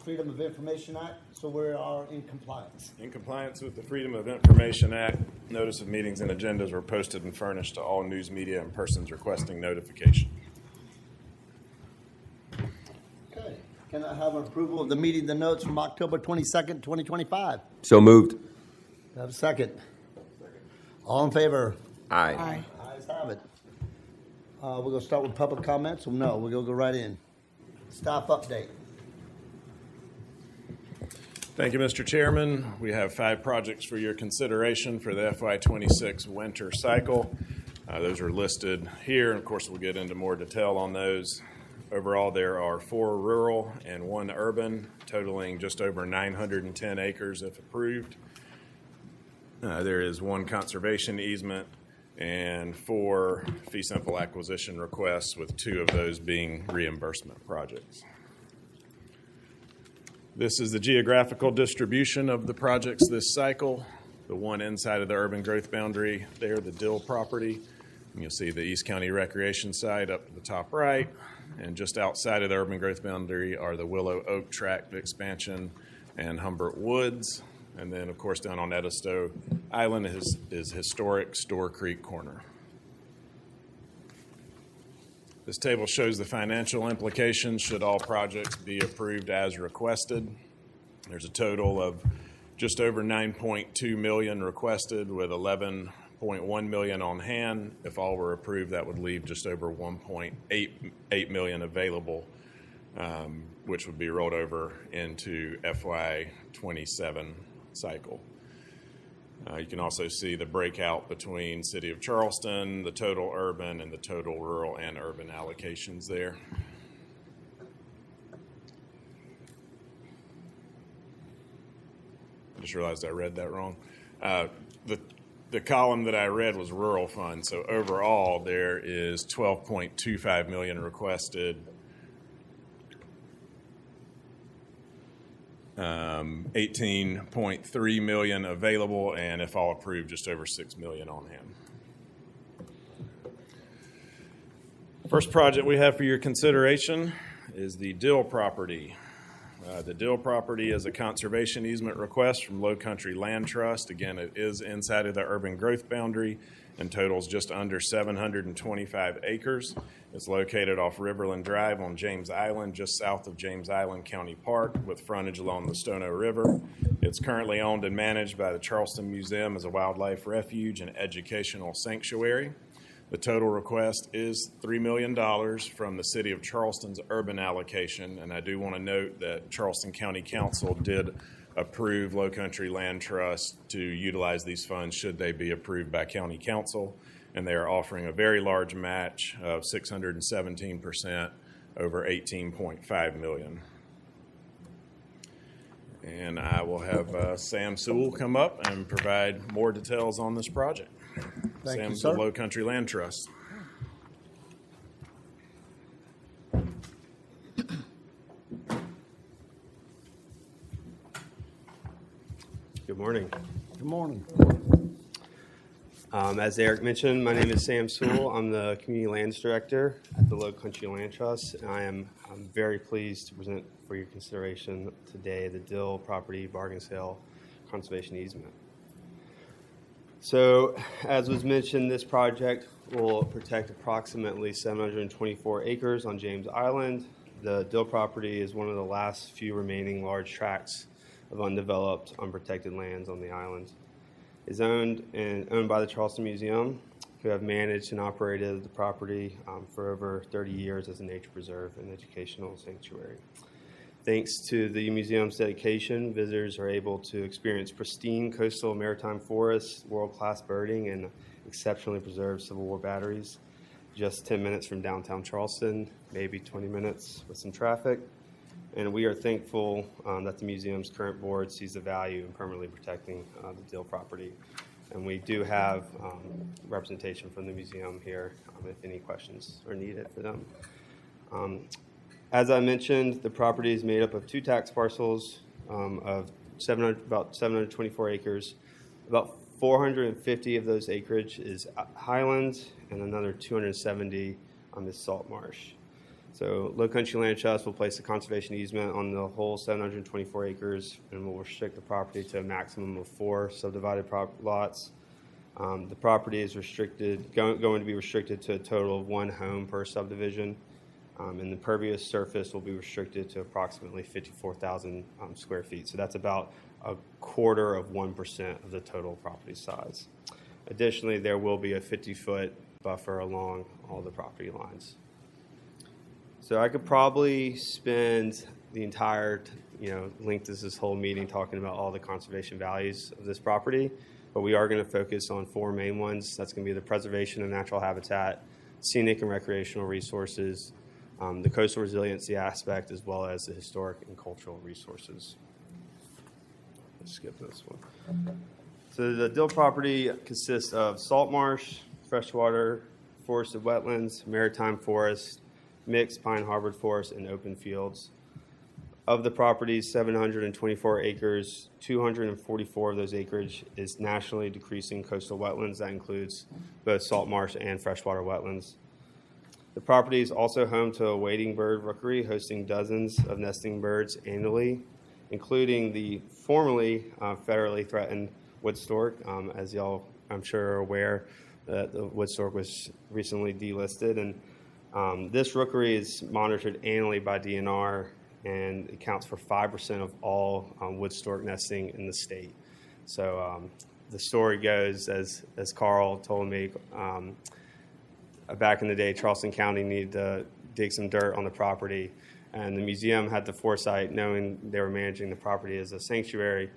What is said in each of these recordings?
Freedom of Information Act, so we are in compliance. In compliance with the Freedom of Information Act, notice of meetings and agendas were posted and furnished to all news media and persons requesting notification. Okay. Can I have an approval of the meeting, the notes from October 22nd, 2025? So moved. Have a second. All in favor? Aye. Aye. Ayes have it. We're going to start with public comments. No, we're going to go right in. Staff update. Thank you, Mr. Chairman. We have 5 projects for your consideration for the FY26 winter cycle. Those are listed here, and of course we'll get into more detail on those. Overall, there are 4 rural and 1 urban, totaling just over 910 acres if approved. There is 1 conservation easement and 4 fee simple acquisition requests, with 2 of those being reimbursement projects. This is the geographical distribution of the projects this cycle. The one inside of the urban growth boundary there, the Dill property. And you'll see the East County Recreation site up to the top right. And just outside of the urban growth boundary are the Willow Oak Tract expansion and Humbert Woods. And then, of course, down on Edisto Island is historic Store Creek Corner. This table shows the financial implications should all projects be approved as requested. There's a total of just over $9.2 million requested, with $11.1 million on hand. If all were approved, that would leave just over $1.8 million available, which would be rolled over into FY27 cycle. You can also see the breakout between City of Charleston, the total urban, and the total rural and urban allocations there. I just realized I read that wrong. The column that I read was rural funds. So overall, there is $12.25 million requested, 18.3 million available, and if all approved, just over $6 million on hand. First project we have for your consideration is the Dill property. The Dill property is a conservation easement request from Low Country Land Trust. Again, it is inside of the urban growth boundary and totals just under 725 acres. It's located off Riverland Drive on James Island, just south of James Island County Park, with frontage along the Stono River. It's currently owned and managed by the Charleston Museum as a wildlife refuge and educational sanctuary. The total request is $3 million from the City of Charleston's urban allocation, and I do want to note that Charleston County Council did approve Low Country Land Trust to utilize these funds should they be approved by County Council, and they are offering a very large match of 617% over $18.5 million. And I will have Sam Sewell come up and provide more details on this project. Thank you, Sam's sir. the Low Country Land Trust. Good morning. Good morning. As Eric mentioned, my name is Sam Sewell. I'm the Community Lands Director at the Low Country Land Trust, and I'm very pleased to present for your consideration today the Dill property bargain sale conservation easement. So, as was mentioned, this project will protect approximately 724 acres on James Island. The Dill property is one of the last few remaining large tracts of undeveloped, unprotected lands on the island. It's owned by the Charleston Museum, who have managed and operated the property for over 30 years as a nature preserve and educational sanctuary. Thanks to the museum's dedication, visitors are able to experience pristine coastal maritime forests, world-class birding, and exceptionally preserved Civil War batteries. Just 10 minutes from downtown Charleston, maybe 20 minutes with some traffic. And we are thankful that the museum's current board sees the value in permanently protecting the Dill property. And we do have representation from the museum here if any questions are needed for them. As I mentioned, the property is made up of 2 tax parcels of about 724 acres. About 450 of those acreage is highlands, and another 270 is salt marsh. So Low Country Land Trust will place a conservation easement on the whole 724 acres and will restrict the property to a maximum of 4 subdivided lots. The property is going to be restricted to a total of 1 home per subdivision, and the impervious surface will be restricted to approximately 54,000 square feet. So that's about 0.25% of the total property size. Additionally, there will be a 50-foot buffer along all the property lines. So I could probably spend the entire length of this whole meeting talking about all the conservation values of this property, but we are going to focus on 4 main ones. That's going to be the preservation of natural habitat, scenic and recreational resources, the coastal resiliency aspect, as well as the historic and cultural resources. Let's skip this one. So the Dill property consists of salt marsh, freshwater, forested wetlands, maritime forest, mixed pine hardwood forest, and open fields. Of the property's 724 acres, 244 of those acreage is nationally decreasing coastal wetlands. That includes both salt marsh and freshwater wetlands. The property is also home to a wading bird rookery hosting dozens of nesting birds annually, including the formerly federally threatened wood stork. As y'all, I'm sure, are aware, that the wood stork was recently delisted, and this rookery is monitored annually by DNR and accounts for 5% of all wood stork nesting in the state. So the story goes, as Carl told me, back in the day, Charleston County needed to dig some dirt on the property, and the museum had the foresight, knowing they were managing the property as a sanctuary,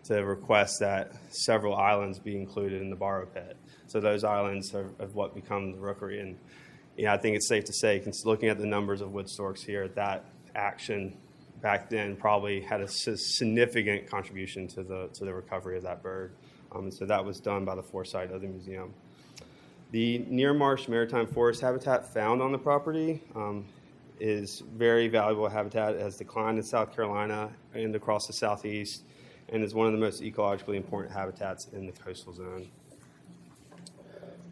to request that several islands be included in the borrow pit. So those islands are what become the rookery. And I think it's safe to say, looking at the numbers of wood storks here, that action back then probably had a significant contribution to the recovery of that bird. And so that was done by the foresight of the museum. The near marsh maritime forest habitat found on the property is very valuable habitat. It has declined in South Carolina and across the southeast, and is one of the most ecologically important habitats in the coastal zone.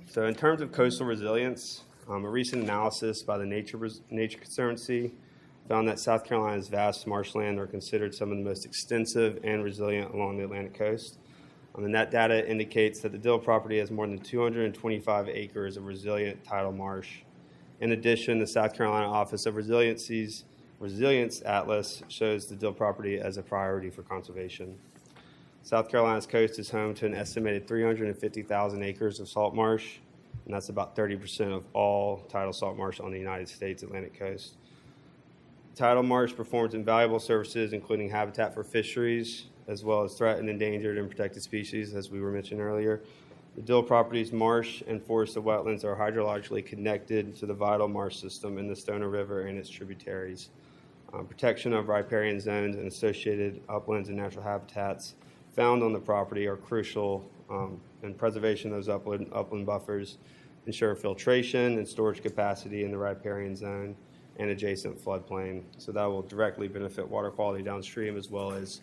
So in terms of coastal resilience, a recent analysis by the Nature Conservancy found that South Carolina's vast marshland are considered some of the most extensive and resilient along the Atlantic coast. And that data indicates that the Dill property has more than 225 acres of resilient tidal marsh. In addition, the South Carolina Office of Resilience Atlas shows the Dill property as a priority for conservation. South Carolina's coast is home to an estimated 350,000 acres of salt marsh, and that's about 30% of all tidal salt marsh on the United States Atlantic coast. Tidal marsh performs invaluable services, including habitat for fisheries, as well as threatened, endangered, and protected species, as we were mentioned earlier. The Dill property's marsh and forested wetlands are hydrologically connected to the vital marsh system in the Stoner River and its tributaries. Protection of riparian zones and associated uplands and natural habitats found on the property are crucial, and preservation of those upland buffers ensure filtration and storage capacity in the riparian zone and adjacent floodplain. So that will directly benefit water quality downstream, as well as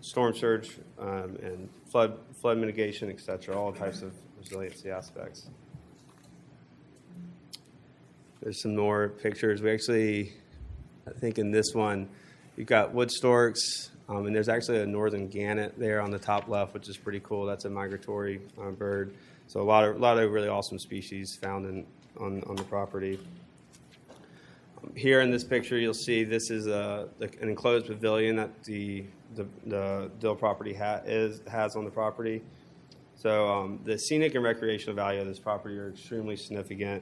storm surge and flood mitigation, et cetera, all types of resiliency aspects. There's some more pictures. We actually, I think in this one, you've got wood storks, and there's actually a northern gannet there on the top left, which is pretty cool. That's a migratory bird. So a lot of really awesome species found on the property. Here in this picture, you'll see this is an enclosed pavilion that the Dill property has on the property. So the scenic and recreational value of this property are extremely significant.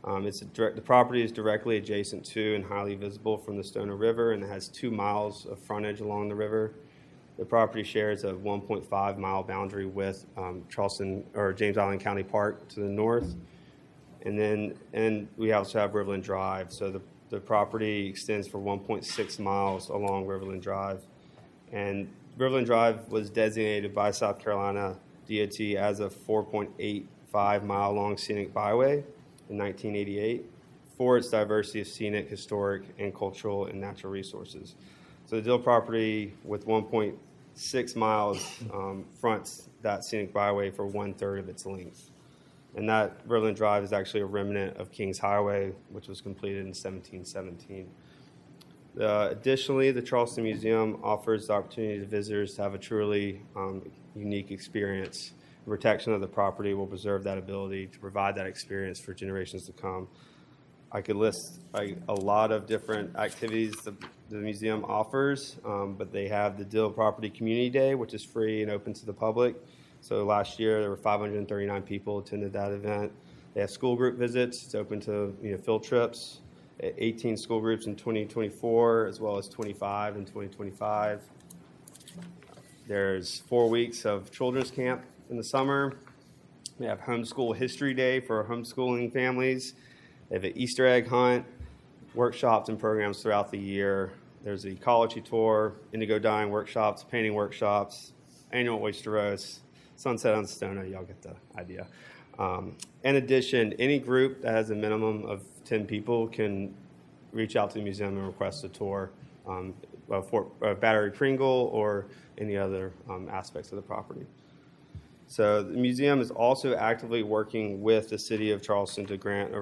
The property is directly adjacent to and highly visible from the Stoner River, and it has 2 miles of frontage along the river. The property shares a 1.5-mile boundary with Charleston or James Island County Park to the north, and we also have Riverland Drive. So the property extends for 1.6 miles along Riverland Drive. And Riverland Drive was designated by South Carolina DOT as a 4.85-mile-long scenic byway in 1988 for its diversity of scenic, historic, and cultural and natural resources. So the Dill property, with 1.6 miles, fronts that scenic byway for 1/3 of its length. And that Riverland Drive is actually a remnant of Kings Highway, which was completed in 1717. Additionally, the Charleston Museum offers the opportunity to visitors to have a truly unique experience. The protection of the property will preserve that ability to provide that experience for generations to come. I could list a lot of different activities the museum offers, but they have the Dill Property Community Day, which is free and open to the public. So last year, there were 539 people attended that event. They have school group visits. It's open to field trips. 18 school groups in 2024, as well as 25 in 2025. There's 4 weeks of children's camp in the summer. They have homeschool history day for homeschooling families. They have an Easter egg hunt, workshops and programs throughout the year. There's the ecology tour, indigo dyeing workshops, painting workshops, annual oyster roast, sunset on Stono. Y'all get the idea. In addition, any group that has a minimum of 10 people can reach out to the museum and request a tour for Battery Pringle or any other aspects of the property. So the museum is also actively working with the city of Charleston to grant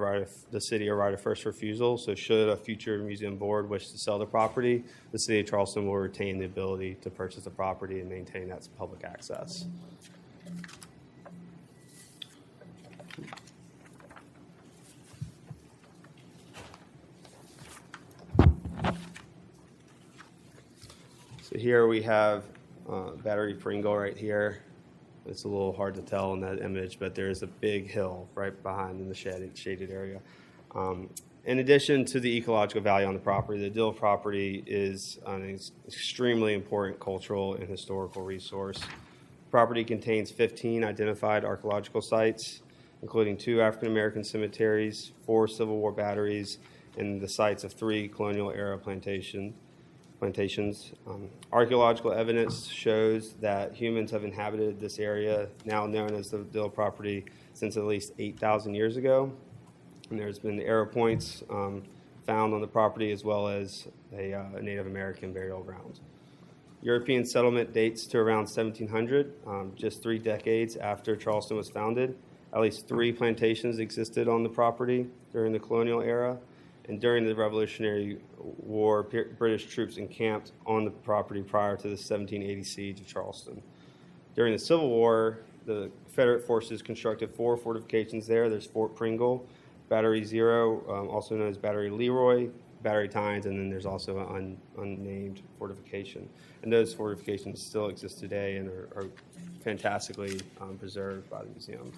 the city a right of first refusal. So should a future museum board wish to sell the property, the city of Charleston will retain the ability to purchase the property and maintain that public access. So here we have Battery Pringle right here. It's a little hard to tell in that image, but there's a big hill right behind in the shaded area. In addition to the ecological value on the property, the Dill property is an extremely important cultural and historical resource. The property contains 15 identified archaeological sites, including 2 African-American cemeteries, 4 Civil War batteries, and the sites of 3 colonial-era plantations. Archaeological evidence shows that humans have inhabited this area, now known as the Dill property, since at least 8,000 years ago. And there's been arrow points found on the property, as well as a Native American burial ground. European settlement dates to around 1700, just 3 decades after Charleston was founded. At least 3 plantations existed on the property during the colonial era. And during the Revolutionary War, British troops encamped on the property prior to the 1780 siege of Charleston. During the Civil War, the Confederate forces constructed 4 fortifications there. There's Fort Pringle, Battery Zero, also known as Battery Leroy, Battery Tynes, and then there's also an unnamed fortification. And those fortifications still exist today and are fantastically preserved by the museum.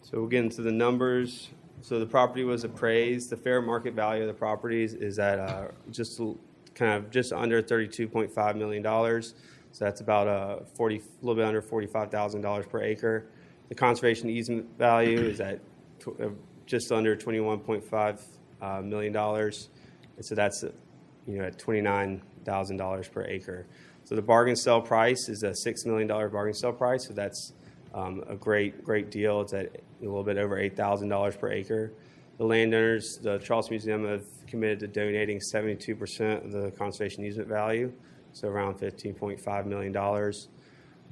So we'll get into the numbers. So the property was appraised. The fair market value of the properties is at just under $32.5 million. So that's about a little bit under $45,000 per acre. The conservation easement value is at just under $21.5 million. And so that's at $29,000 per acre. So the bargain sale price is a $6 million bargain sale price. So that's a great deal. It's at a little bit over $8,000 per acre. The landowners, the Charleston Museum, have committed to donating 72% of the conservation easement value, so around $15.5 million.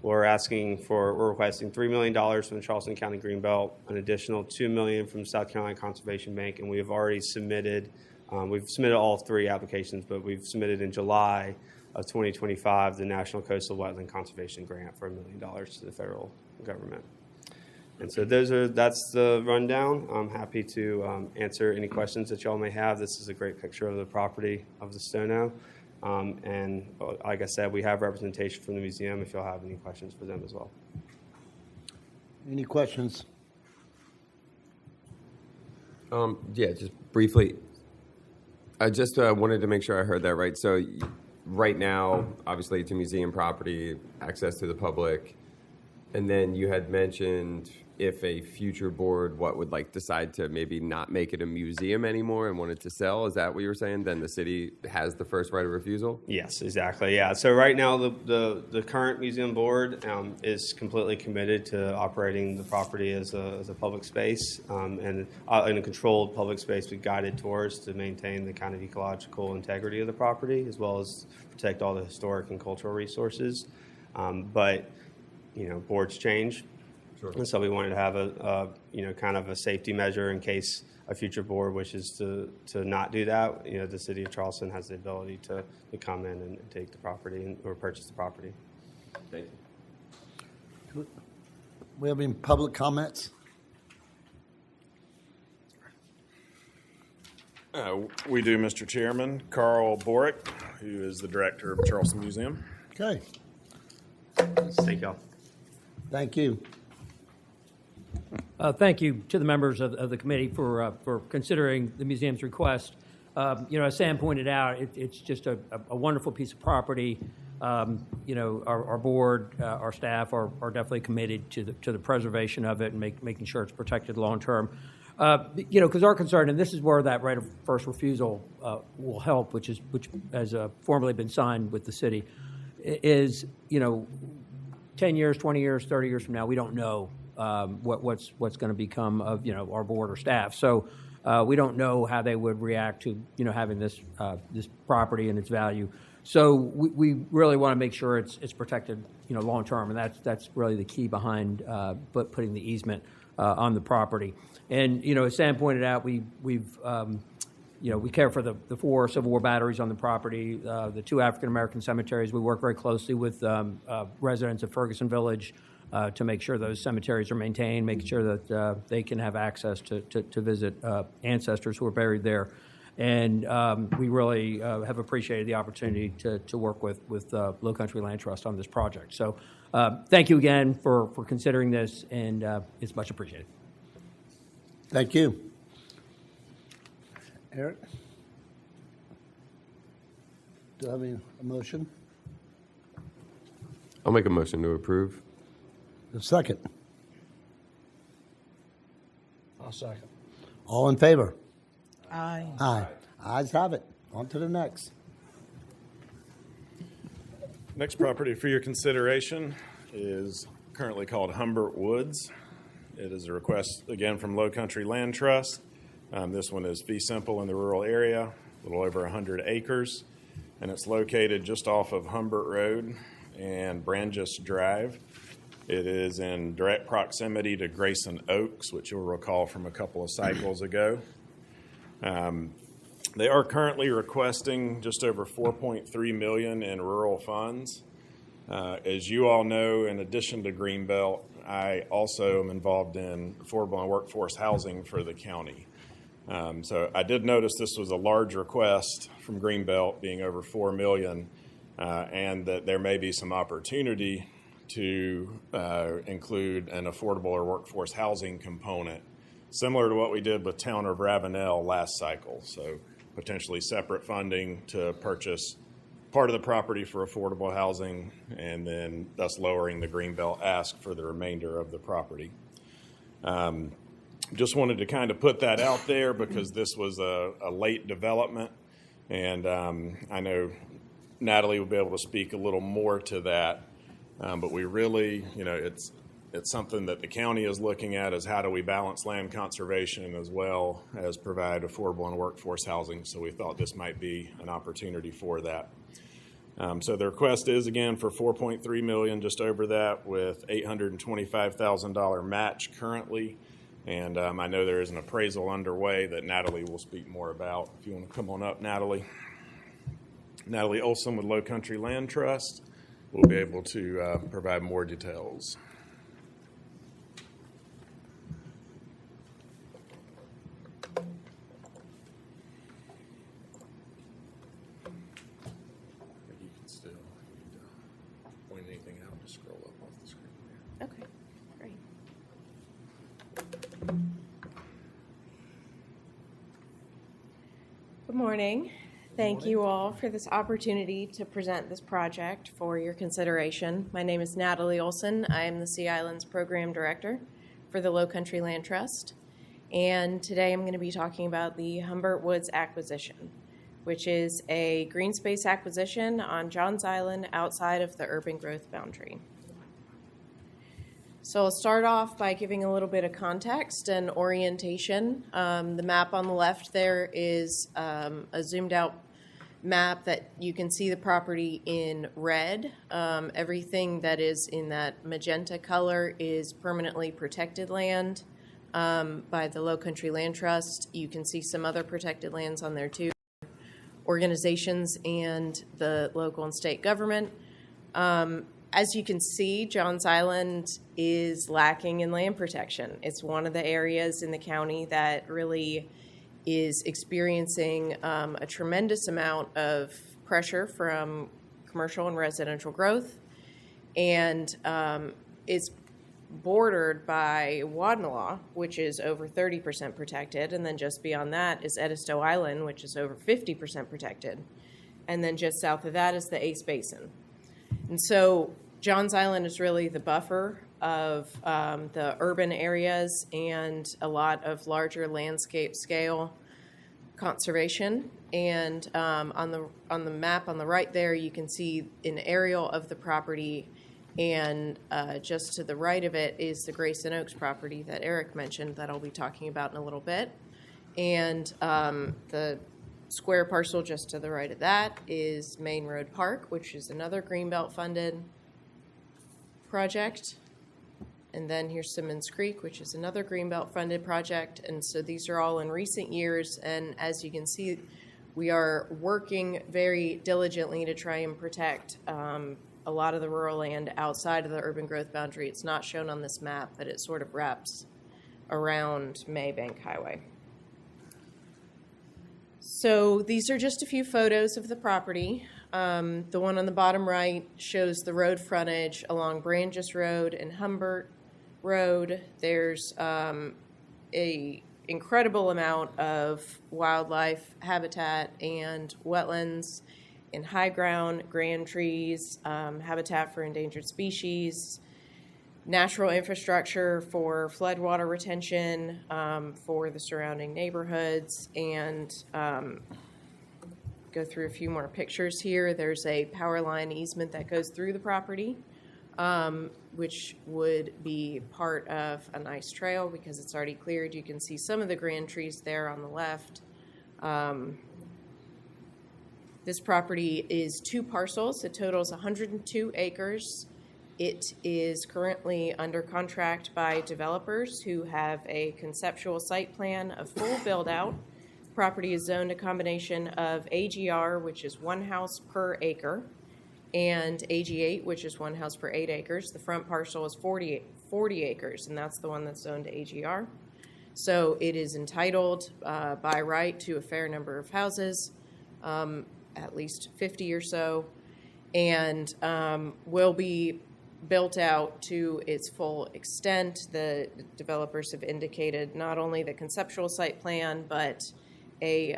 We're requesting $3 million from the Charleston County Greenbelt, an additional $2 million from the South Carolina Conservation Bank, and we have already submitted. We've submitted all 3 applications, but we've submitted in July of 2025 the National Coastal Wetland Conservation Grant for $1 million to the federal government. And so that's the rundown. I'm happy to answer any questions that y'all may have. This is a great picture of the property of the Stono. And like I said, we have representation from the museum if y'all have any questions for them as well. Any questions? Yeah, just briefly. I just wanted to make sure I heard that right. So right now, obviously, it's a museum property, access to the public. And then you had mentioned if a future board would decide to maybe not make it a museum anymore and wanted to sell. Is that what you were saying? Then the city has the first right of refusal? Yes, exactly. Yeah. So right now the current museum board is completely committed to operating the property as a public space and in a controlled public space with guided tours to maintain the kind of ecological integrity of the property as well as protect all the historic and cultural resources. But boards change. Sure. And so we wanted to have kind of a safety measure in case a future board wishes to not do that. The city of Charleston has the ability to come in and take the property or purchase the property. Thank you. We have any public comments? We do, Mr. Chairman. Carl Borick, who is the director of Charleston Museum. Okay, Thank y'all. thank you. Thank you to the members of the committee for considering the museum's request. As Sam pointed out, it's just a wonderful piece of property. Our board, our staff are definitely committed to the preservation of it and making sure it's protected long term. Because our concern, and this is where that right of first refusal will help, which has formally been signed with the city, is 10 years, 20 years, 30 years from now, we don't know what's going to become of our board or staff. So we don't know how they would react to having this property and its value. So we really want to make sure it's protected long term, and that's really the key behind putting the easement on the property. And as Sam pointed out, we care for the 4 Civil War batteries on the property, the 2 African American cemeteries. We work very closely with residents of Ferguson Village to make sure those cemeteries are maintained, making sure that they can have access to visit ancestors who are buried there. And we really have appreciated the opportunity to work with Low Country Land Trust on this project. So thank you again for considering this, and it's much appreciated. Thank you. Eric? Do I have a motion? I'll make a motion to approve. A second? I'll second. All in favor? Aye. Aye. Ayes have it. On to the next. Next property for your consideration is currently called Humbert Woods. It is a request, again, from Low Country Land Trust. This one is fee simple in the rural area, a little over 100 acres, and it's located just off of Humbert Road and Brangus Drive. It is in direct proximity to Grayson Oaks, which you'll recall from a couple of cycles ago. They are currently requesting just over $4.3 million in rural funds. As you all know, in addition to Greenbelt, I also am involved in affordable and workforce housing for the county. So I did notice this was a large request from Greenbelt, being over $4 million, and that there may be some opportunity to include an affordable or workforce housing component, similar to what we did with Town of Ravenel last cycle. So potentially separate funding to purchase part of the property for affordable housing, and then thus lowering the Greenbelt ask for the remainder of the property. Just wanted to kind of put that out there because this was a late development, and I know Natalie will be able to speak a little more to that, but we really, it's something that the county is looking at, is how do we balance land conservation as well as provide affordable and workforce housing. So we thought this might be an opportunity for that. So the request is, again, for $4.3 million, just over that, with $825,000 match currently. And I know there is an appraisal underway that Natalie will speak more about. If you want to come on up, Natalie. Natalie Olson with Low Country Land Trust will be able to provide more details. You can still point anything out, just scroll up off the screen there. Okay, great. Good morning. Thank you all for this opportunity to present this project for your consideration. My name is Natalie Olson. I am the Sea Islands Program Director for the Low Country Land Trust. And today I'm going to be talking about the Humbert Woods acquisition, which is a green space acquisition on Johns Island outside of the urban growth boundary. So I'll start off by giving a little bit of context and orientation. The map on the left there is a zoomed out map that you can see the property in red. Everything that is in that magenta color is permanently protected land by the Low Country Land Trust. You can see some other protected lands on there too, organizations and the local and state government. As you can see, Johns Island is lacking in land protection. It's one of the areas in the county that really is experiencing a tremendous amount of pressure from commercial and residential growth. And it's bordered by Wadnalaw, which is over 30% protected. And then just beyond that is Edisto Island, which is over 50% protected. And then just south of that is the Ace Basin. And so Johns Island is really the buffer of the urban areas and a lot of larger landscape scale conservation. And on the map on the right there, you can see an aerial of the property, and just to the right of it is the Grayson Oaks property that Eric mentioned that I'll be talking about in a little bit. And the square parcel just to the right of that is Main Road Park, which is another Greenbelt funded project. And then here's Simmons Creek, which is another Greenbelt funded project. And so these are all in recent years. And as you can see, we are working very diligently to try and protect a lot of the rural land outside of the urban growth boundary. It's not shown on this map, but it sort of wraps around Maybank Highway. So these are just a few photos of the property. The one on the bottom right shows the road frontage along Branges Road and Humbert Road. There's a incredible amount of wildlife habitat and wetlands in high ground, grand trees, habitat for endangered species, natural infrastructure for floodwater retention for the surrounding neighborhoods, and go through a few more pictures here. There's a power line easement that goes through the property, which would be part of a nice trail because it's already cleared. You can see some of the grand trees there on the left. This property is 2 parcels. It totals 102 acres. It is currently under contract by developers who have a conceptual site plan, a full build-out. Property is zoned a combination of AGR, which is 1 house per acre, and AG8, which is 1 house per 8 acres. The front parcel is 40 acres, and that's the one that's zoned to AGR. So it is entitled by right to a fair number of houses, at least 50 or so, and will be built out to its full extent. The developers have indicated not only the conceptual site plan, but a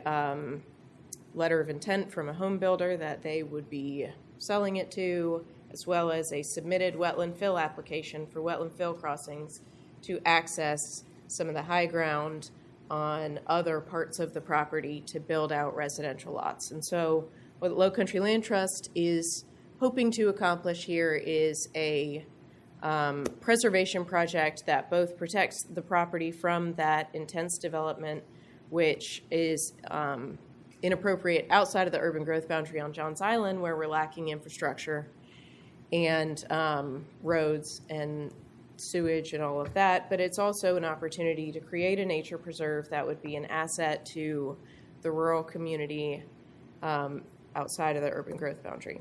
letter of intent from a home builder that they would be selling it to, as well as a submitted wetland fill application for wetland fill crossings to access some of the high ground on other parts of the property to build out residential lots. And so what Low Country Land Trust is hoping to accomplish here is a preservation project that both protects the property from that intense development, which is inappropriate outside of the urban growth boundary on Johns Island, where we're lacking infrastructure and roads and sewage and all of that, but it's also an opportunity to create a nature preserve that would be an asset to the rural community outside of the urban growth boundary.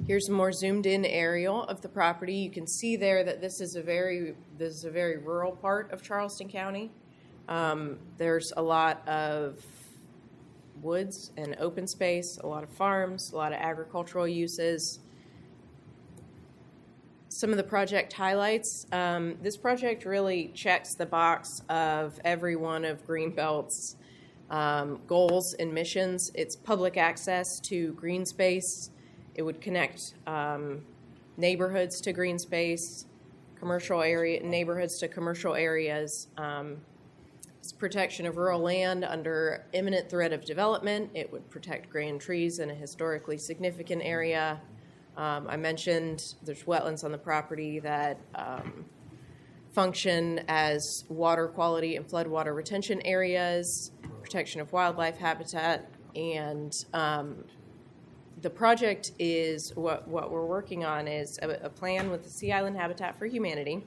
Here's a more zoomed in aerial of the property. You can see there that this is a very rural part of Charleston County. There's a lot of woods and open space, a lot of farms, a lot of agricultural uses. Some of the project highlights. This project really checks the box of every one of Greenbelt's goals and missions. It's public access to green space. It would connect neighborhoods to green space, commercial area neighborhoods to commercial areas. It's protection of rural land under imminent threat of development. It would protect grand trees in a historically significant area. I mentioned there's wetlands on the property that function as water quality and floodwater retention areas, protection of wildlife habitat, And the project is, what we're working on is a plan with the Sea Island Habitat for Humanity.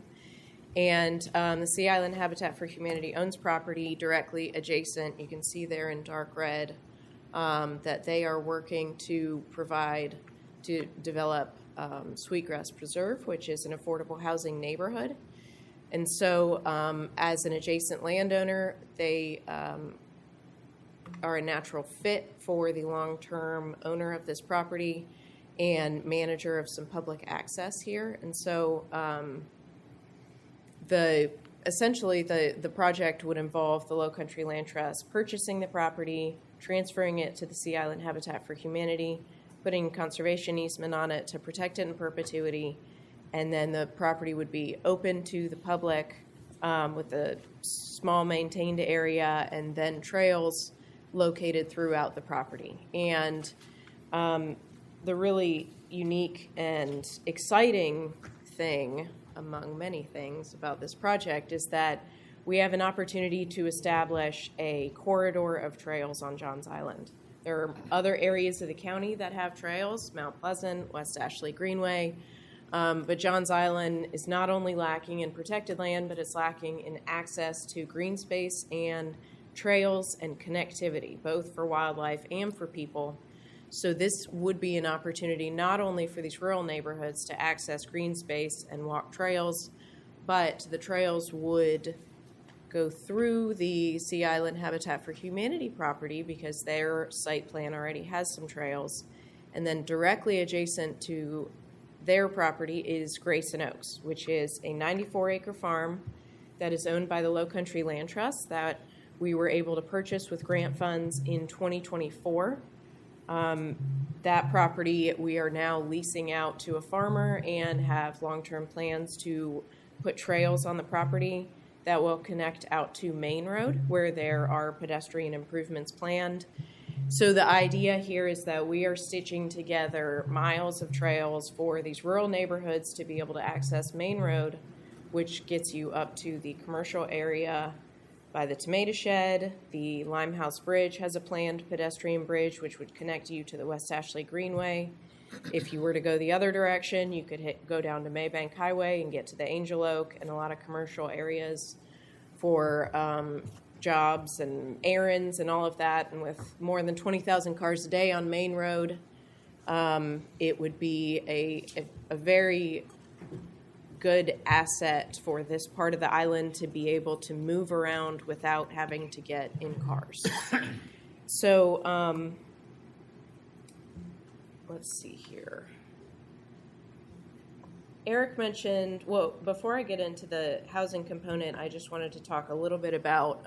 And the Sea Island Habitat for Humanity owns property directly adjacent. You can see there in dark red that they are working to develop Sweetgrass Preserve, which is an affordable housing neighborhood. And so as an adjacent landowner, they are a natural fit for the long-term owner of this property and manager of some public access here. And so essentially the project would involve the Low Country Land Trust purchasing the property, transferring it to the Sea Island Habitat for Humanity, putting a conservation easement on it to protect it in perpetuity, and then the property would be open to the public with a small maintained area and then trails located throughout the property. And the really unique and exciting thing, among many things, about this project is that we have an opportunity to establish a corridor of trails on Johns Island. There are other areas of the county that have trails, Mount Pleasant, West Ashley Greenway, but Johns Island is not only lacking in protected land, but it's lacking in access to green space and trails and connectivity, both for wildlife and for people. So this would be an opportunity not only for these rural neighborhoods to access green space and walk trails, but the trails would go through the Sea Island Habitat for Humanity property because their site plan already has some trails. And then directly adjacent to their property is Grayson Oaks, which is a 94-acre farm that is owned by the Low Country Land Trust that we were able to purchase with grant funds in 2024. That property we are now leasing out to a farmer and have long-term plans to put trails on the property that will connect out to Main Road where there are pedestrian improvements planned. So the idea here is that we are stitching together miles of trails for these rural neighborhoods to be able to access Main Road, which gets you up to the commercial area by the tomato shed. The Limehouse Bridge has a planned pedestrian bridge which would connect you to the West Ashley Greenway. If you were to go the other direction, you could go down to Maybank Highway and get to the Angel Oak and a lot of commercial areas for jobs and errands and all of that. And with more than 20,000 cars a day on Main Road, it would be a very good asset for this part of the island to be able to move around without having to get in cars. So let's see here. Eric mentioned, well, before I get into the housing component, I just wanted to talk a little bit about,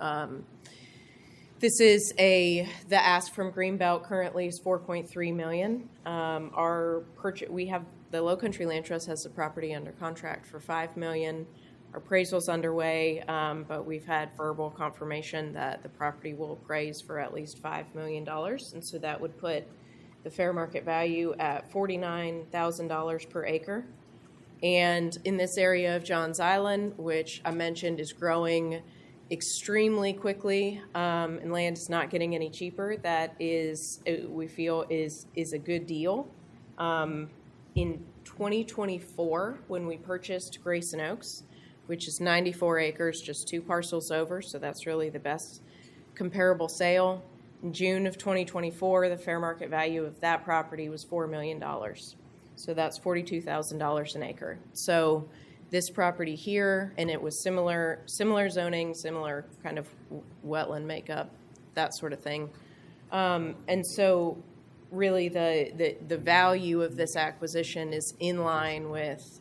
this is the ask from Greenbelt currently is $4.3 million. The Low Country Land Trust has the property under contract for $5 million. Our appraisal's underway, but we've had verbal confirmation that the property will appraise for at least $5 million. And so that would put the fair market value at $49,000 per acre. And in this area of Johns Island, which I mentioned is growing extremely quickly, and land is not getting any cheaper, that is, we feel, is a good deal. In 2024, when we purchased Grayson Oaks, which is 94 acres, just 2 parcels over, so that's really the best comparable sale. In June of 2024, the fair market value of that property was $4 million. So that's $42,000 an acre. So this property here, and it was similar zoning, similar kind of wetland makeup, that sort of thing. And so really the value of this acquisition is in line with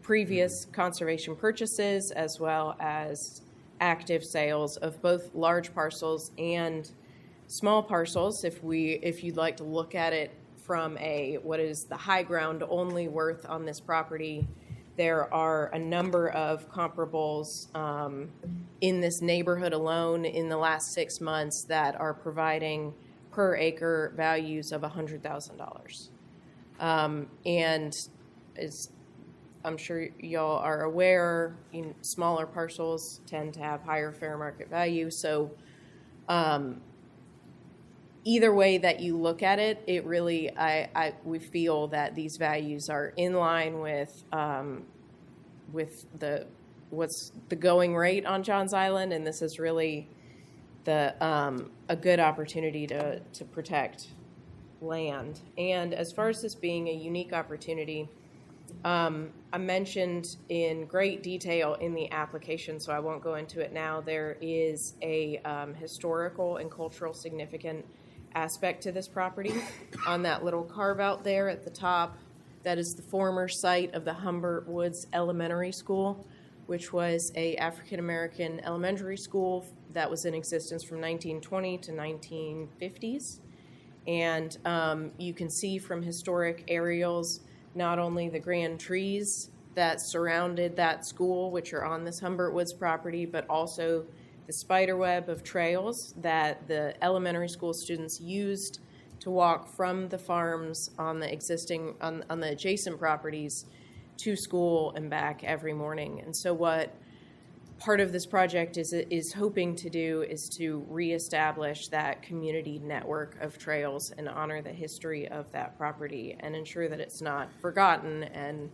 previous conservation purchases as well as active sales of both large parcels and small parcels. If you'd like to look at it from what is the high ground only worth on this property, there are a number of comparables in this neighborhood alone in the last 6 months that are providing per acre values of $100,000. And as I'm sure y'all are aware, smaller parcels tend to have higher fair market value. So either way that you look at it, it really, we feel that these values are in line with what's the going rate on Johns Island, and this is really a good opportunity to protect land. And as far as this being a unique opportunity, I mentioned in great detail in the application, so I won't go into it now. There is a historical and cultural significant aspect to this property. On that little carve out there at the top, that is the former site of the Humbert Woods Elementary School, which was a African American elementary school that was in existence from 1920 to 1950s. And you can see from historic aerials not only the grand trees that surrounded that school, which are on this Humbert Woods property, but also the spiderweb of trails that the elementary school students used to walk from the farms on the existing, on the adjacent properties to school and back every morning. And so what part of this project is hoping to do is to reestablish that community network of trails and honor the history of that property and ensure that it's not forgotten and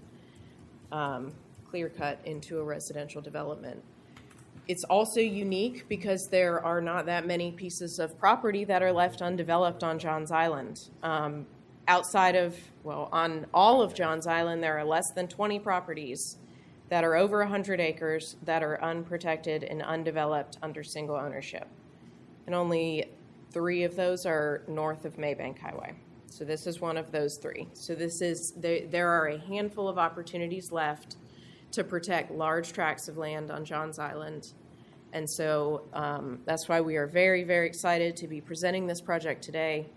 clear-cut into a residential development. It's also unique because there are not that many pieces of property that are left undeveloped on Johns Island. Outside of, well, on all of Johns Island, there are less than 20 properties that are over 100 acres that are unprotected and undeveloped under single ownership. And only 3 of those are north of Maybank Highway. So this is one of those 3. So this is, there are a handful of opportunities left to protect large tracts of land on Johns Island. And so that's why we are very, very excited to be presenting this project today.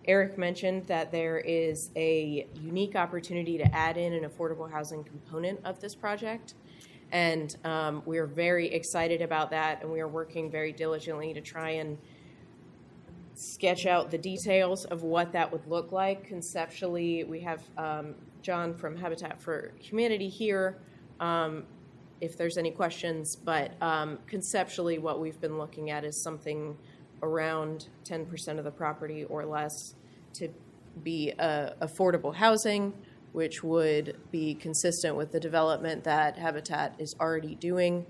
Eric mentioned that there is a unique opportunity to add in an affordable housing component of this project. And we are very excited about that, and we are working very diligently to try and sketch out the details of what that would look like. Conceptually, we have John from Habitat for Humanity here if there's any questions, but conceptually what we've been looking at is something around 10% of the property or less to be affordable housing, which would be consistent with the development that Habitat is already doing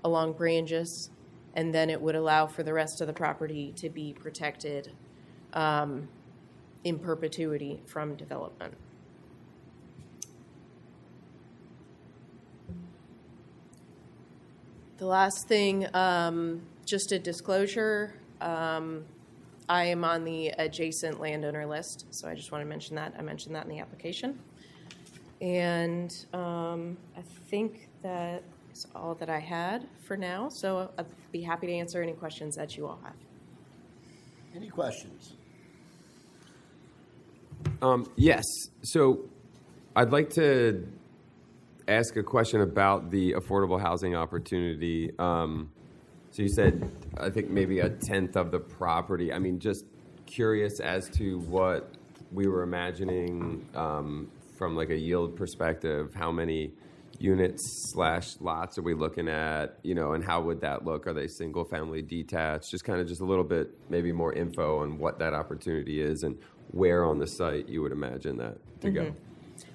along branches, and then it would allow for the rest of the property to be protected in perpetuity from development. The last thing, just a disclosure, I am on the adjacent landowner list, so I just want to mention that. I mentioned that in the application. And I think that is all that I had for now, so I'd be happy to answer any questions that you all have. Any questions? Yes. So I'd like to ask a question about the affordable housing opportunity. So you said, I think maybe 1/10 of the property. I mean, just curious as to what we were imagining from like a yield perspective. How many units / lots are we looking at? You know, and how would that look? Are they single family, detached? Just kind of just a little bit, maybe more info on what that opportunity is and where on the site you would imagine that to go.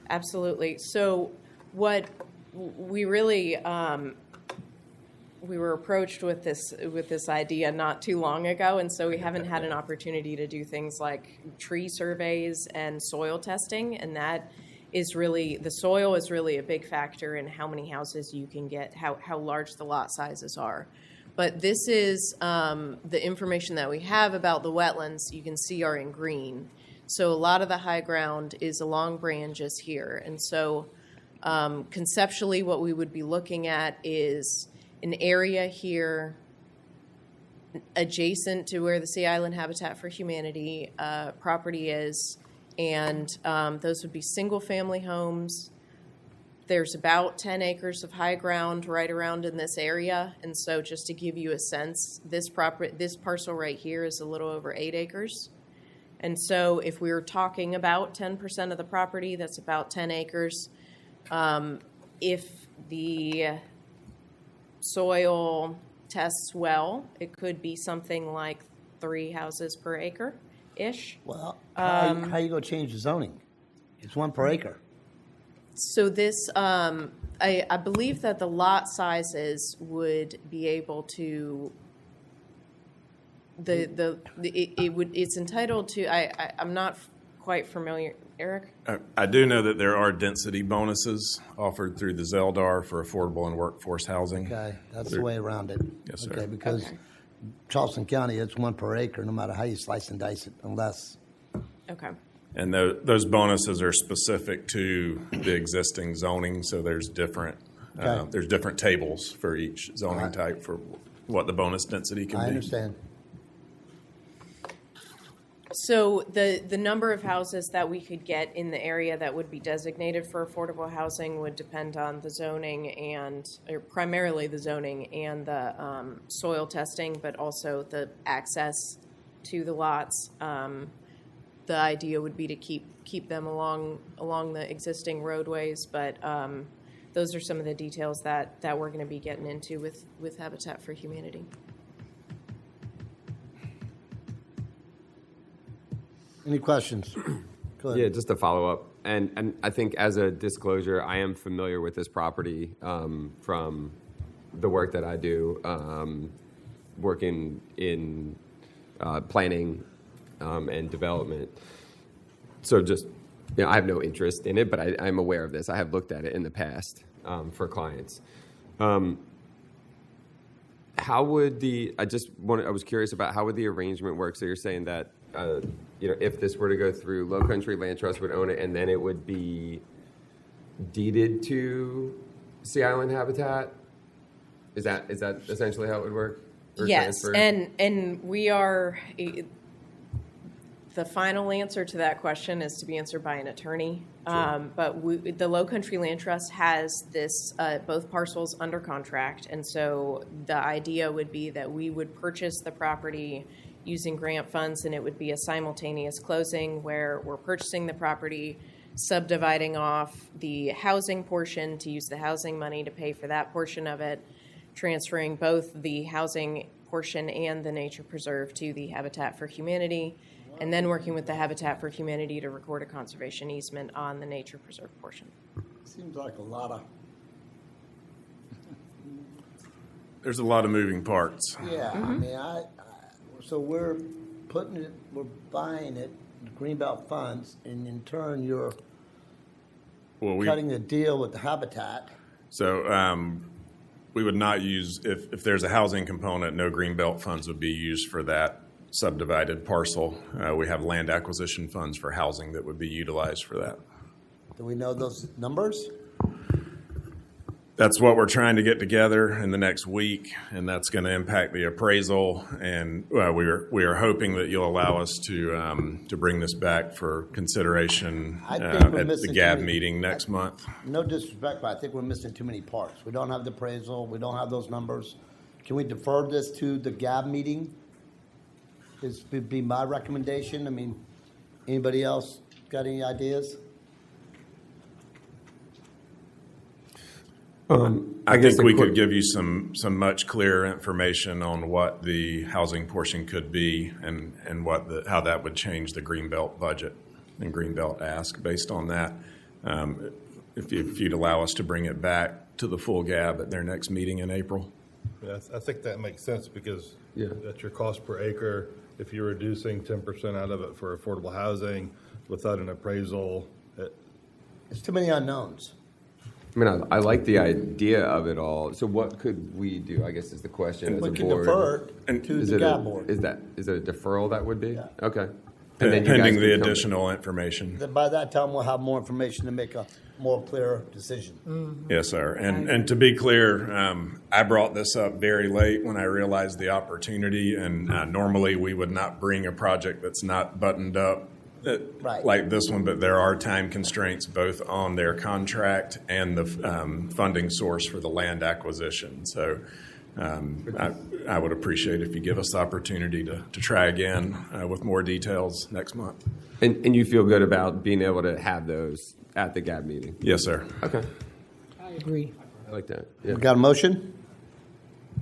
Absolutely. So what we really we were approached with this idea not too long ago, and so we haven't had an opportunity to do things like tree surveys and soil testing, and that is really, the soil is really a big factor in how many houses you can get, how large the lot sizes are. But this is the information that we have about the wetlands, you can see are in green. So a lot of the high ground is along branches here, and so conceptually what we would be looking at is an area here adjacent to where the Sea Island Habitat for Humanity property is, and those would be single-family homes. There's about 10 acres of high ground right around in this area, and so just to give you a sense, this parcel right here is a little over 8 acres. And so if we were talking about 10% of the property, that's about 10 acres. If the soil tests well, it could be something like 3 houses per acre ish. Well, how you gonna change the zoning? It's 1 per acre. So this, I believe that the lot sizes would be able to, it's entitled to, I'm not quite familiar, Eric? I do know that there are density bonuses offered through the Zeldar for affordable and workforce housing. Okay, that's the way around it. Yes, sir. Okay, because Okay. Charleston County, it's 1 per acre, no matter how you slice and dice it, unless, Okay. And those bonuses are specific to the existing zoning, so there's different tables for each zoning Alright. type for what the bonus density can be. I understand. So the number of houses that we could get in the area that would be designated for affordable housing would depend on the zoning or primarily the zoning and the soil testing, but also the access to the lots. The idea would be to keep them along the existing roadways, but those are some of the details that we're going to be getting into with Habitat for Humanity. Any questions? Go ahead. Yeah, just to follow up, and I think as a disclosure, I am familiar with this property from the work that I do, working in planning and development. So just, I have no interest in it, but I'm aware of this. I have looked at it in the past for clients. How would I was curious about how would the arrangement work? So you're saying that, if this were to go through, Low Country Land Trust would own it, and then it would be deeded to Sea Island Habitat? Is that essentially how it would work? Or Yes, transferred? and we are, the final answer to that question is to be answered by an attorney. But the Low Country Land Trust has both parcels under contract, and so the idea would be that we would purchase the property using grant funds, and it would be a simultaneous closing where we're purchasing the property, subdividing off the housing portion to use the housing money to pay for that portion of it, transferring both the housing portion and the nature preserve to the Habitat for Humanity, and then working with the Habitat for Humanity to record a conservation easement on the nature preserve portion. Seems like a lot of, There's a lot of moving parts. yeah, I mean, so we're buying it, the Greenbelt funds, and in turn, you're Well, cutting a deal with the Habitat. So we would not use, if there's a housing component, no Greenbelt funds would be used for that subdivided parcel. We have land acquisition funds for housing that would be utilized for that. Do we know those numbers? That's what we're trying to get together in the next week, and that's going to impact the appraisal. And we are hoping that you'll allow us to bring this back for consideration I think at we're the missing GAB too many- meeting next month. No disrespect, but I think we're missing too many parts. We don't have the appraisal, we don't have those numbers. Can we defer this to the GAB meeting? This would be my recommendation. I mean, anybody else got any ideas? I think we could give you some much clearer information on what the housing portion could be and how that would change the Greenbelt budget and Greenbelt ask based on that. If you'd allow us to bring it back to the full GAB at their next meeting in April. Yeah, I think that makes sense because Yeah. that's your cost per acre. If you're reducing 10% out of it for affordable housing without an appraisal, There's too many unknowns. I mean, I like the idea of it all. So what could we do, I guess is the question as We a can board. defer it to Is the it GAB board. is it a deferral that would be? Yeah. Okay. And then you guys Pending can the come- additional information. Then by that time, we'll have more information to make a more clear decision. Yes, sir. And to be clear, I brought this up very late when I realized the opportunity, and normally we would not bring a project that's not buttoned up Right. like this one, but there are time constraints both on their contract and the funding source for the land acquisition. So I would appreciate if you give us the opportunity to try again with more details next month. And you feel good about being able to have those at the GAB meeting? Yes, sir. Okay. I agree. I like that. We Yeah. got a motion?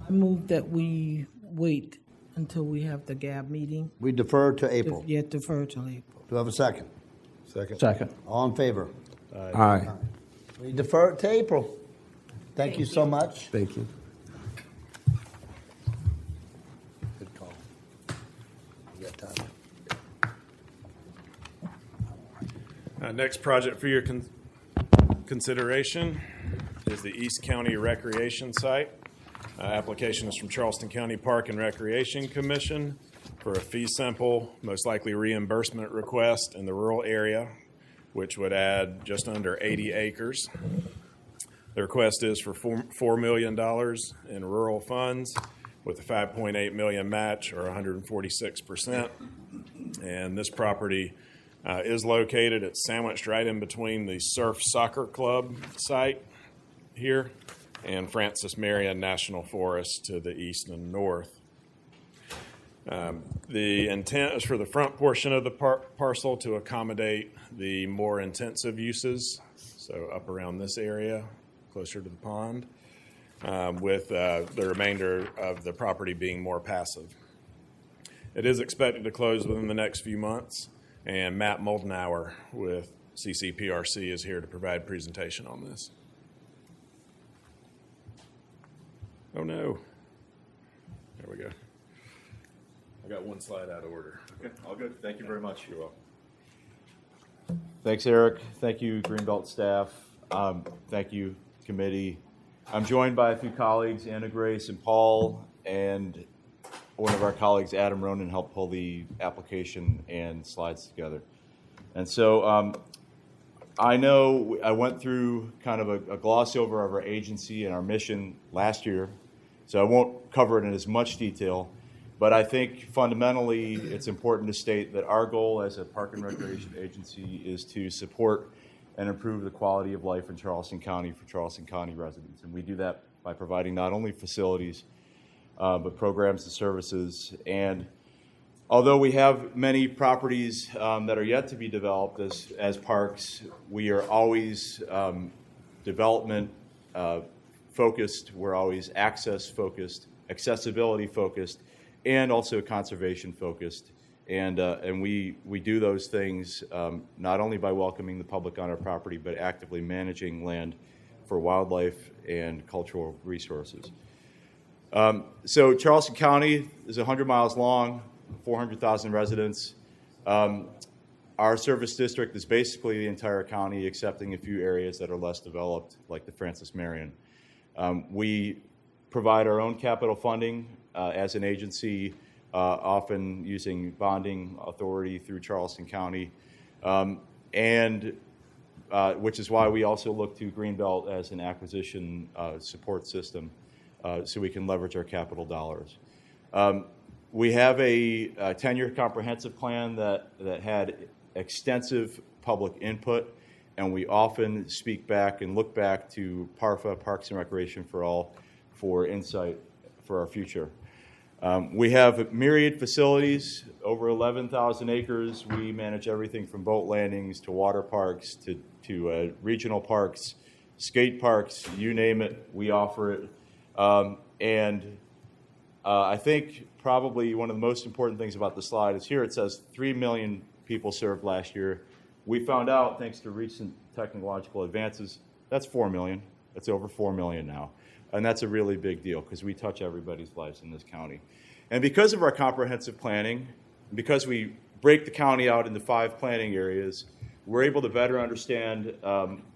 I move that we wait until we have the GAB meeting. We defer to April. Yeah, defer till April. Do I have a second? Second. Second. All in favor? Aye. We defer it to April. Thank you so much. Thank you. Good call. You got time? Next project for your consideration is the East County Recreation Site. Application is from Charleston County Park and Recreation Commission for a fee simple, most likely reimbursement request in the rural area, which would add just under 80 acres. The request is for $4 million in rural funds with a $5.8 million match, or 146%. And this property is located, it's sandwiched right in between the Surf Soccer Club site here and Francis Marion National Forest to the east and north. The intent is for the front portion of the parcel to accommodate the more intensive uses, so up around this area, closer to the pond, with the remainder of the property being more passive. It is expected to close within the next few months, and Matt Moldenauer with CCPRC is here to provide presentation on this. Oh no. There we go. I got one slide out of order. Okay, all good. Thank you very much. You're welcome. Thanks, Eric. Thank you, Greenbelt staff. Thank you, committee. I'm joined by a few colleagues, Anna Grace and Paul, and one of our colleagues, Adam Ronan, helped pull the application and slides together. And so I know I went through kind of a gloss over of our agency and our mission last year, so I won't cover it in as much detail. But I think fundamentally it's important to state that our goal as a park and recreation agency is to support and improve the quality of life in Charleston County for Charleston County residents. And we do that by providing not only facilities, but programs and services. And although we have many properties that are yet to be developed as parks, we are always development focused, we're always access focused, accessibility focused, and also conservation focused. And we do those things not only by welcoming the public on our property, but actively managing land for wildlife and cultural resources. So Charleston County is 100 miles long, 400,000 residents. Our service district is basically the entire county, excepting a few areas that are less developed, like the Francis Marion. We provide our own capital funding as an agency, often using bonding authority through Charleston County, which is why we also look to Greenbelt as an acquisition support system, so we can leverage our capital dollars. We have a 10-year comprehensive plan that had extensive public input, and we often speak back and look back to PARFA, Parks and Recreation for All, for insight for our future. We have myriad facilities, over 11,000 acres. We manage everything from boat landings to water parks to regional parks, skate parks, you name it, we offer it. I think probably one of the most important things about the slide is here it says 3 million people served last year. We found out, thanks to recent technological advances, that's 4 million. It's over 4 million now. And that's a really big deal because we touch everybody's lives in this county. And because of our comprehensive planning, because we break the county out into 5 planning areas, we're able to better understand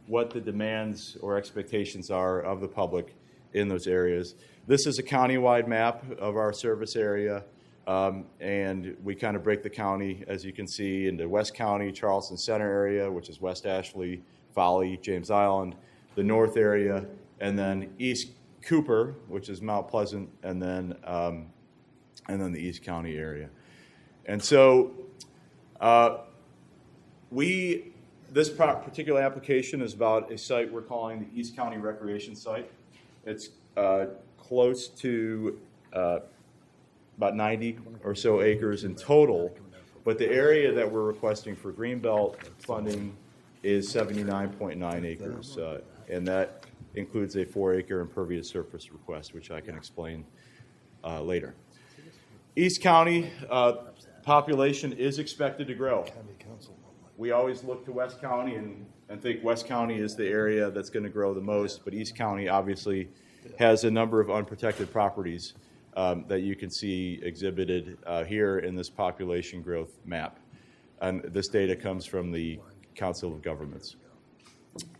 what the demands or expectations are of the public in those areas. This is a countywide map of our service area, and we kind of break the county, as you can see, into West County, Charleston Center area, which is West Ashley, Folly, James Island, the North area, and then East Cooper, which is Mount Pleasant, and then the East County area. And so this particular application is about a site we're calling the East County Recreation Site. It's close to about 90 or so acres in total, but the area that we're requesting for Greenbelt funding is 79.9 acres, and that includes a 4-acre impervious surface request, which I can explain later. East County population is expected to grow. We always look to West County and think West County is the area that's going to grow the most, but East County obviously has a number of unprotected properties that you can see exhibited here in this population growth map. And this data comes from the Council of Governments.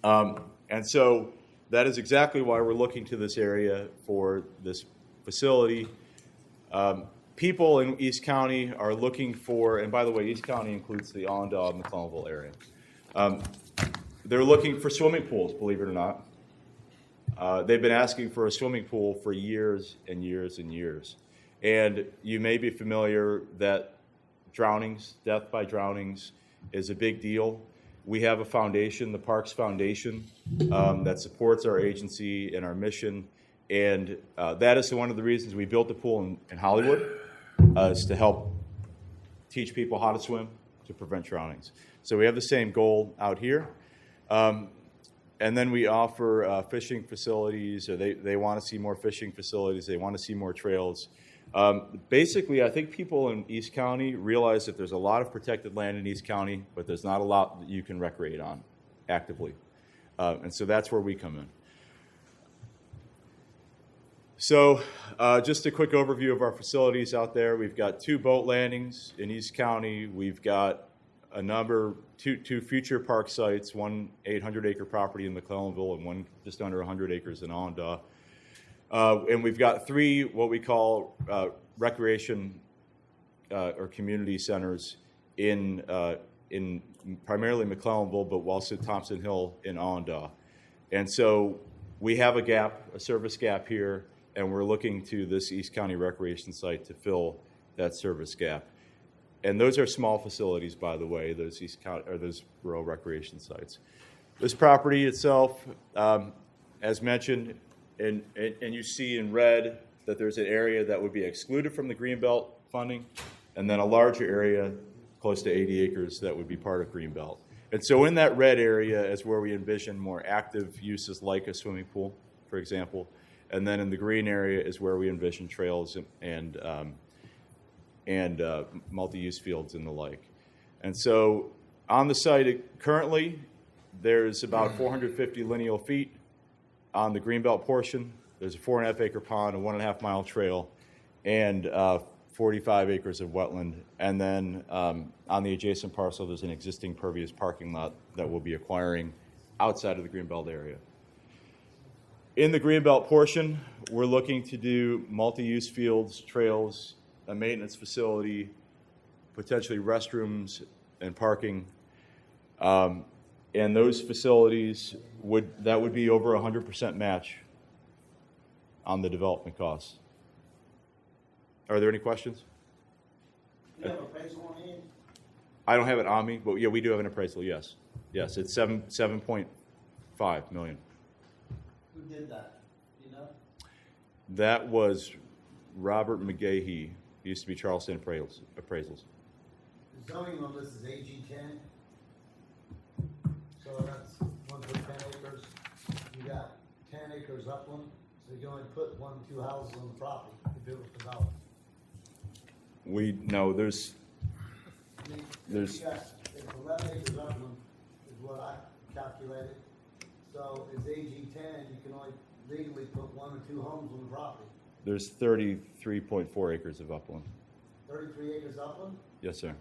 And so that is exactly why we're looking to this area for this facility. People in East County are looking for, and by the way, East County includes the Allendale and McClellanville area. They're looking for swimming pools, believe it or not. They've been asking for a swimming pool for years and years and years. And you may be familiar that drownings, death by drownings, is a big deal. We have a foundation, the Parks Foundation, that supports our agency and our mission. And that is one of the reasons we built the pool in Hollywood, is to help teach people how to swim to prevent drownings. So we have the same goal out here. And then we offer fishing facilities, or they want to see more fishing facilities, they want to see more trails. Basically, I think people in East County realize that there's a lot of protected land in East County, but there's not a lot that you can recreate on actively. And so that's where we come in. So just a quick overview of our facilities out there. We've got 2 boat landings in East County. We've got two future park sites, one 800-acre property in McClellanville and one just under 100 acres in Allendale. And we've got 3 what we call recreation or community centers in primarily McClellanville, but also Thompson Hill in Allendale. And so we have a service gap here, and we're looking to this East County recreation site to fill that service gap. And those are small facilities, by the way, those East County or those rural recreation sites. This property itself, as mentioned, and you see in red that there's an area that would be excluded from the Greenbelt funding, and then a larger area, close to 80 acres, that would be part of Greenbelt. And so in that red area is where we envision more active uses like a swimming pool, for example. And then in the green area is where we envision trails and multi-use fields and the like. And so on the site currently, there's about 450 lineal feet on the Greenbelt portion. There's a 4.5 acre pond, a 1.5 mile trail, and 45 acres of wetland. And then on the adjacent parcel, there's an existing pervious parking lot that we'll be acquiring outside of the Greenbelt area. In the Greenbelt portion, we're looking to do multi-use fields, trails, a maintenance facility, potentially restrooms and parking. And those facilities would be over 100% match on the development costs. Are there any questions? Do you have an appraisal on hand? I don't have it on me, but yeah, we do have an appraisal, yes. Yes, it's 7.5 million. Who did that? Do you know? That was Robert McGahee. He used to be Charleston Appraisals. The zoning on this is AG 10. So that's 1.10 acres. You got 10 acres upland, so you can only put 1 or 2 houses on the property if it was developed. There's You got, if 11 acres upland is what I calculated. So it's AG 10, you can only legally put 1 or 2 homes on the property. There's 33.4 acres of upland. 33 acres upland? Yes, sir.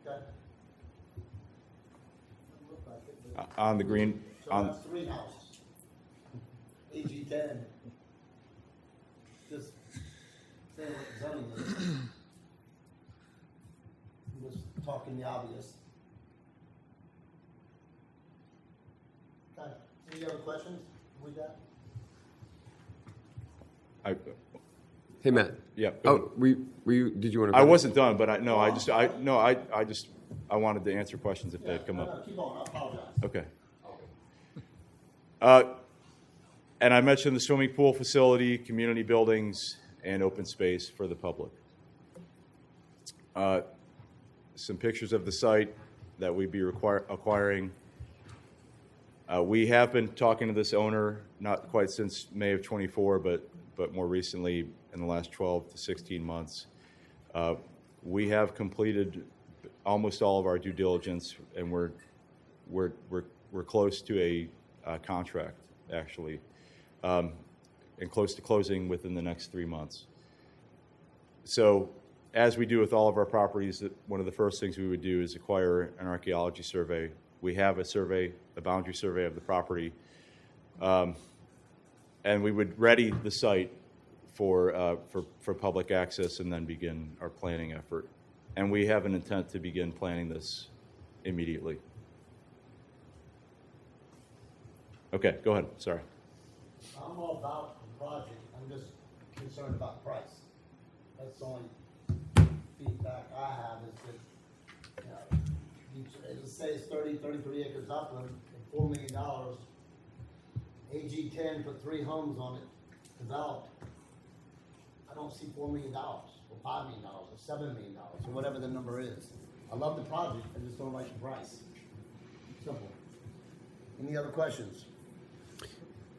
Okay. Look like it, but- On the green, So that's 3 houses. AG 10. Just saying what zoning is. I'm just talking the obvious. Okay. Any other questions with that? Hey, Matt. Yeah. Oh, did you want to? I wasn't done, but I wanted to answer questions if they had come No, up. keep on, I apologize. Okay. And I mentioned the swimming pool facility, community buildings, and open space for the public. Some pictures of the site that we'd be acquiring. We have been talking to this owner, not quite since May of '24, but more recently in the last 12 to 16 months. We have completed almost all of our due diligence, and we're close to a contract, actually, and close to closing within the next 3 months. So, as we do with all of our properties, one of the first things we would do is acquire an archaeology survey. We have a survey, a boundary survey of the property, and we would ready the site for public access and then begin our planning effort. And we have an intent to begin planning this immediately. Okay, go ahead. Sorry. I'm all about the project. I'm just concerned about price. That's the only feedback I have is that, let's say it's 33 acres upland and $4 million. AG 10 put 3 homes on it, developed. I don't see $4 million or $5 million or $7 million or whatever the number is. I love the project, I just don't like the price. Simple. Any other questions?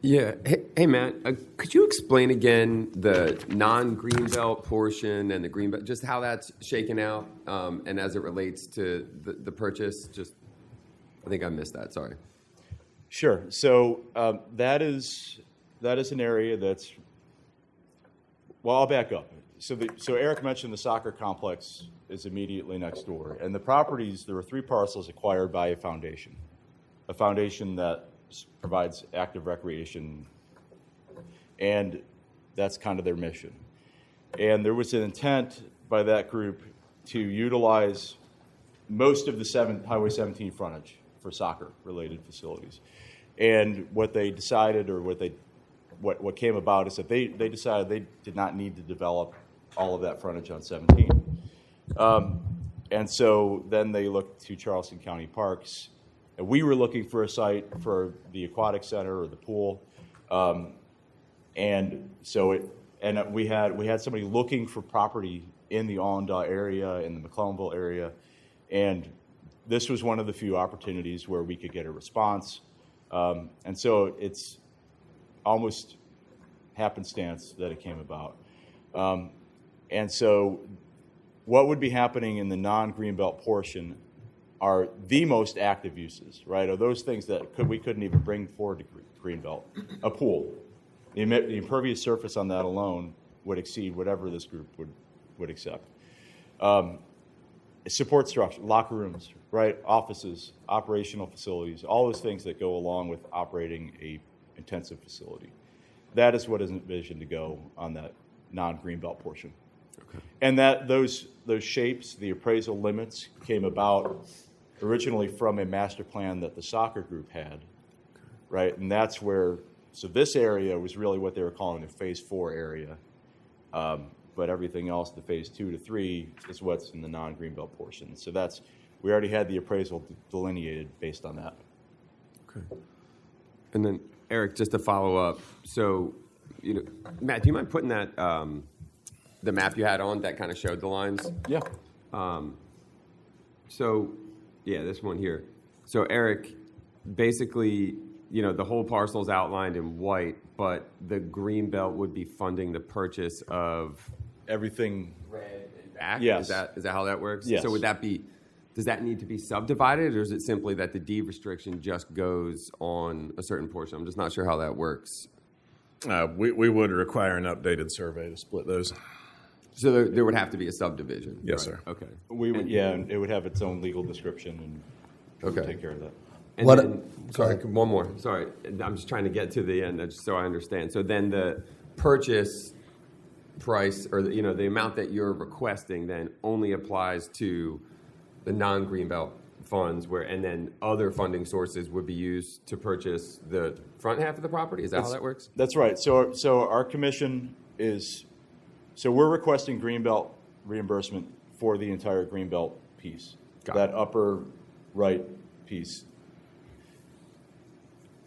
Yeah. Hey Matt, could you explain again the non-Greenbelt portion and the Greenbelt, just how that's shaken out, and as it relates to the purchase? Just, I think I missed that. Sorry. Sure. So that is an area that's. Well, I'll back up. So Eric mentioned the soccer complex is immediately next door, and the properties. There were 3 parcels acquired by a foundation that provides active recreation, and that's kind of their mission. And there was an intent by that group to utilize most of the Highway 17 frontage for soccer-related facilities. And what they decided, or what came about, is that they decided they did not need to develop all of that frontage on 17. And so then they looked to Charleston County Parks. And we were looking for a site for the aquatic center or the pool, and so we had somebody looking for property in the Allendale area, in the McClellanville area, and this was one of the few opportunities where we could get a response, and so it's almost happenstance that it came about, and so what would be happening in the non-Greenbelt portion are the most active uses, right? Are those things that we couldn't even bring forward to Greenbelt. A pool. The impervious surface on that alone would exceed whatever this group would accept. Support structure, locker rooms, right? Offices, operational facilities, all those things that go along with operating a intensive facility. That is what is envisioned to go on that non-Greenbelt portion. Okay. And that those shapes, the appraisal limits, came about originally from a master plan that the soccer group had, right? And that's where, so this area was really what they were calling the phase 4 area, but everything else, the phase 2 to 3, is what's in the non-Greenbelt portion. So we already had the appraisal delineated based on that. Okay. And then Eric, just to follow up, so, Matt, do you mind putting that, the map you had on that kind of showed the lines? Yeah. So, yeah, this one here. So, Eric, basically, the whole parcel's outlined in white, but the Greenbelt would be funding the purchase of everything red and back? Yes. Is that how that works? Yes. So does that need to be subdivided, or is it simply that the deed restriction just goes on a certain portion? I'm just not sure how that works. We would require an updated survey to split those. So there would have to be a subdivision? Yes, right? sir. Okay. And it would have its own legal description, and we would take care of that. And sorry, one more. Sorry, I'm just trying to get to the end just so I understand. So then the purchase price, or the amount that you're requesting, then only applies to the non-Greenbelt funds, and then other funding sources would be used to purchase the front half of the property. Is that how that works? That's right. So our commission is, so we're requesting Greenbelt reimbursement for the entire Greenbelt piece. That upper right piece.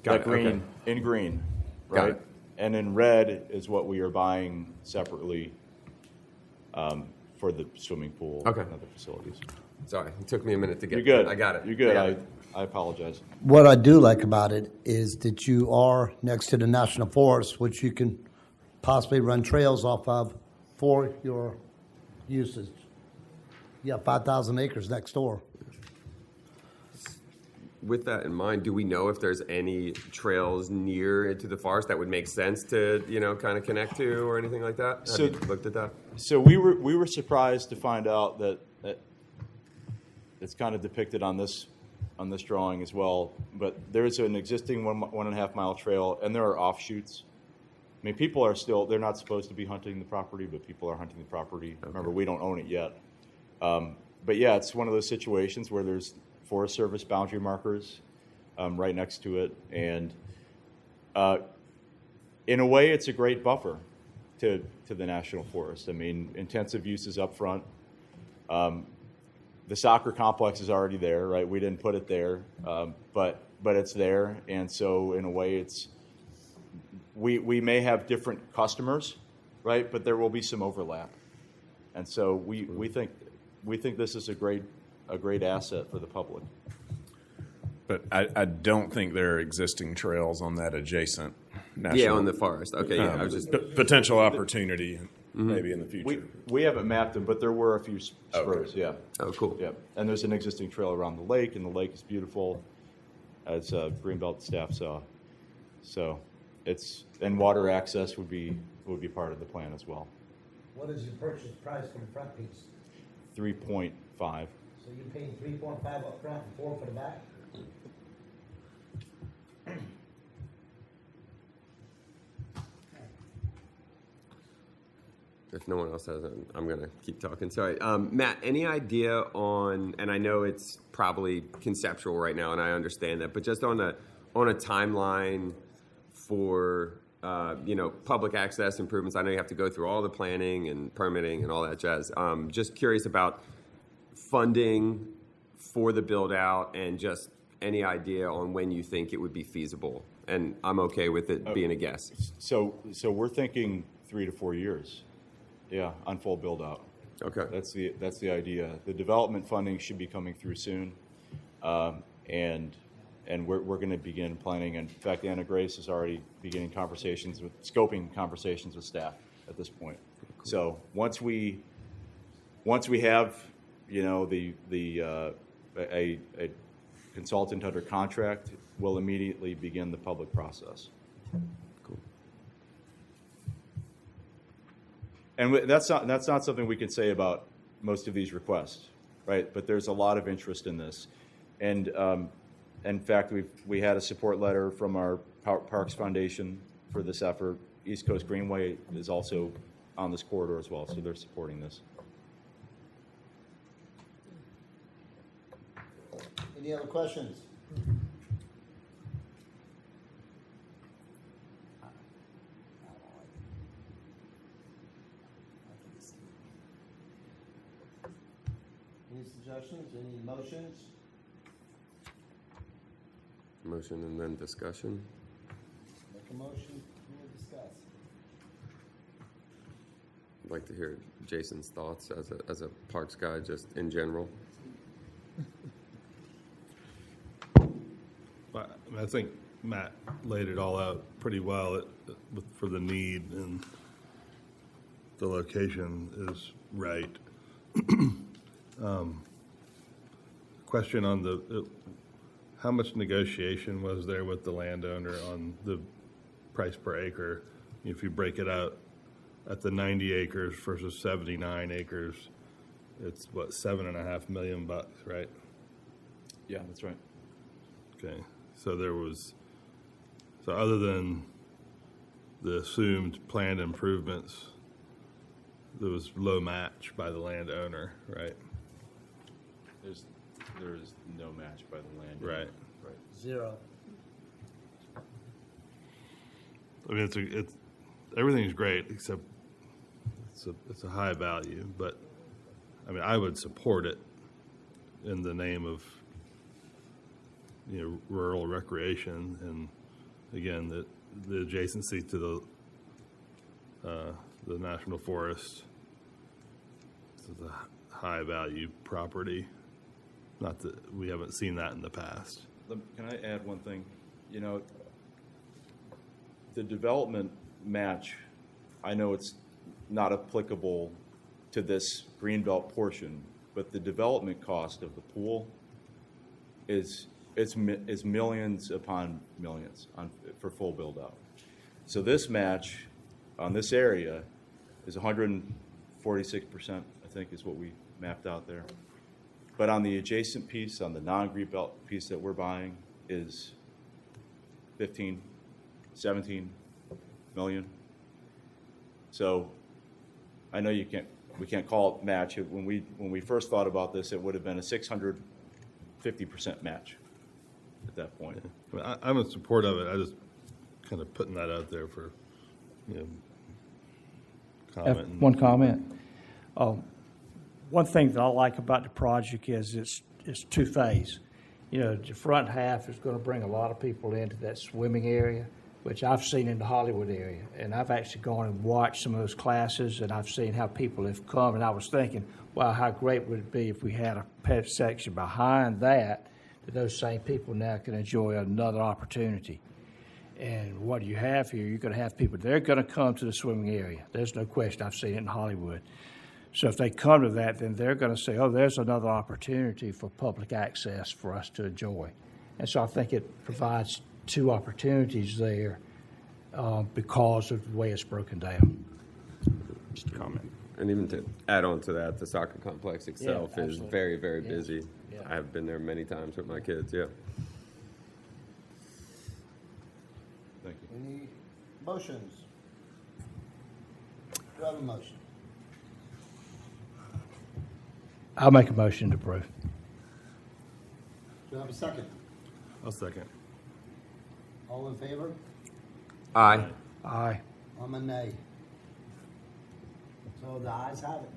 Got that it. green, Okay. in green, Got right? it. And in red is what we are buying separately for the swimming pool Okay. and other facilities. Sorry, it took me a minute to get. You're good. I got it. You're good. I got it. I apologize. What I do like about it is that you are next to the National Forest, which you can possibly run trails off of for your usage. You got 5,000 acres next door. With that in mind, do we know if there's any trails near into the forest that would make sense to, kind of connect to or anything like that? So- Have you looked at that? So we were surprised to find out that it's kind of depicted on this drawing as well. But there's an existing 1.5 mile trail, and there are offshoots. I mean, people are still, they're not supposed to be hunting the property, but people are hunting the property. Okay. Remember, we don't own it yet. But yeah, it's one of those situations where there's Forest Service boundary markers right next to it. And in a way, it's a great buffer to the national forest. I mean, intensive uses up front. The soccer complex is already there, right? We didn't put it there, but it's there. And so in a way, we may have different customers, right? But there will be some overlap. And so we think this is a great asset for the public. But I don't think there are existing trails on that adjacent national. On the forest. Okay, yeah. I was just Potential opportunity maybe in the future. We haven't mapped them, but there were a few spurs, Okay. yeah. Oh, cool. Yeah, and there's an existing trail around the lake, and the lake is beautiful, as Greenbelt staff saw. So and water access would be part of the plan as well. What is your purchase price for the front piece? 3.5. So you're paying 3.5 up front and 4 for the back? If no one else has it, I'm going to keep talking. Sorry. Matt, any idea on, and I know it's probably conceptual right now, and I understand that, but just on a timeline for, public access improvements. I know you have to go through all the planning and permitting and all that jazz. Just curious about funding for the build out and just any idea on when you think it would be feasible. And I'm okay with it being a guess. So we're thinking 3 to 4 years. Yeah, on full build out. Okay. That's the idea. The development funding should be coming through soon, and we're going to begin planning. In fact, Anna Grace is already beginning scoping conversations with staff at this point. Cool. So once we have a consultant under contract, we'll immediately begin the public process. Cool. And that's not something we can say about most of these requests, right? But there's a lot of interest in this, and in fact, we had a support letter from our Parks Foundation for this effort. East Coast Greenway is also on this corridor as well, so they're supporting this. Any other questions? Any suggestions, any motions? Motion and then discussion. Make a motion, we'll discuss. I'd like to hear Jason's thoughts as a parks guy, just in general. I think Matt laid it all out pretty well for the need, and the location is right. Question on how much negotiation was there with the landowner on the price per acre? If you break it out at the 90 acres versus 79 acres, it's what, $7.5 million, right? Yeah, that's right. Okay, so other than the assumed planned improvements, there was low match by the landowner, right? There's no match by the landowner. Right. Right. Zero. I mean, it's everything's great except it's a high value, but I mean, I would support it in the name of rural recreation, and again the adjacency to the national forest. It's a high value property. Not that we haven't seen that in the past. Can I add one thing? The development match, I know it's not applicable to this Greenbelt portion, but the development cost of the pool is millions upon millions for full build out. So this match on this area is 146%, I think is what we mapped out there. But on the adjacent piece, on the non-Greenbelt piece that we're buying, is 15, 17 million. So I know we can't call it match. When we first thought about this, it would have been a 650% match at that point. I'm in support of it. I just kind of putting that out there for, comment. One comment. One thing that I like about the project is it's two-phase. The front half is going to bring a lot of people into that swimming area, which I've seen in the Hollywood area. And I've actually gone and watched some of those classes, and I've seen how people have come. And I was thinking, wow, how great would it be if we had a pet section behind that those same people now can enjoy another opportunity. And what you have here, you're going to have people, they're going to come to the swimming area. There's no question. I've seen it in Hollywood. So if they come to that, then they're going to say, oh, there's another opportunity for public access for us to enjoy. And so I think it provides two opportunities there because of the way it's broken down. Just a comment. And even to add on to that, the soccer complex itself is very, very busy. Yeah. I have been there many times with my kids, yeah. Thank you. Any motions? Do I have a motion? I'll make a motion to approve. Do I have a second? I'll second. All in favor? Aye. Aye. I'm a nay. So the ayes have it.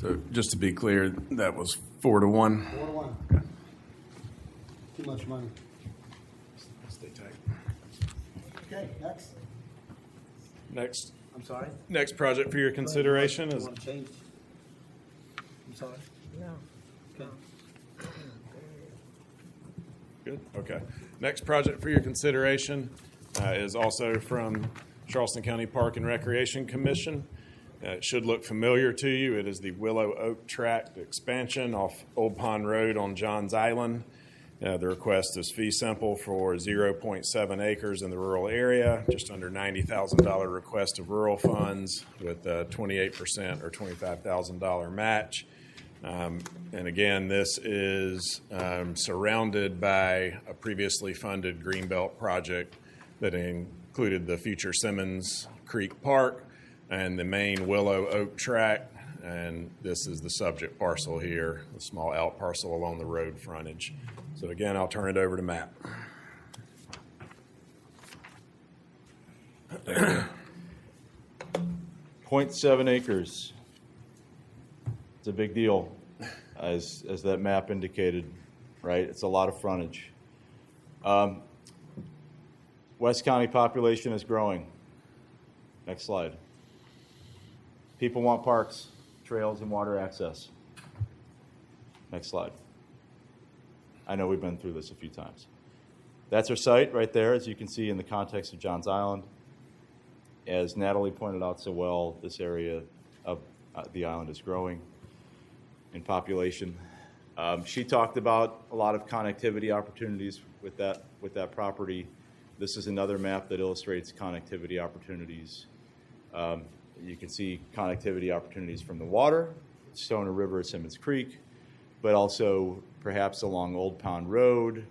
So just to be clear, that was 4-1. 4-1. Too much money. Stay tight. Okay, next. Next, I'm sorry? next project for your consideration You is want to change? I'm sorry? No. Okay. good. Okay. Next project for your consideration is also from Charleston County Park and Recreation Commission. It should look familiar to you. It is the Willow Oak Tract expansion off Old Pond Road on Johns Island. The request is fee simple for 0.7 acres in the rural area, just under $90,000 request of rural funds with a 28% or $25,000 match. And again, this is surrounded by a previously funded Greenbelt project that included the future Simmons Creek Park and the main Willow Oak Tract. And this is the subject parcel here, the small out parcel along the road frontage. So again, I'll turn it over to Matt. 0.7 acres. It's a big deal, as that map indicated, right? It's a lot of frontage. West County population is growing. Next slide. People want parks, trails, and water access. Next slide. I know we've been through this a few times. That's our site right there, as you can see in the context of Johns Island. As Natalie pointed out so well, this area of the island is growing in population. She talked about a lot of connectivity opportunities with that property. This is another map that illustrates connectivity opportunities. You can see connectivity opportunities from the water, Stoner River, Simmons Creek, but also perhaps along Old Pond Road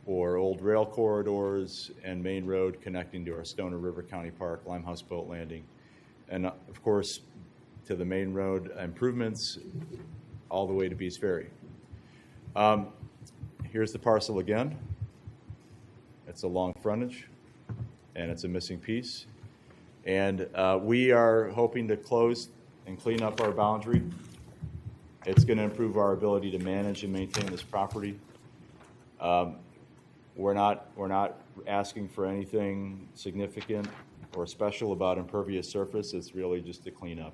or old rail corridors and Main Road connecting to our Stoner River County Park, Limehouse Boat Landing, and of course to the Main Road improvements all the way to Beast Ferry. Here's the parcel again. It's a long frontage and it's a missing piece. And we are hoping to close and clean up our boundary. It's going to improve our ability to manage and maintain this property. We're not asking for anything significant or special about impervious surface. It's really just to clean up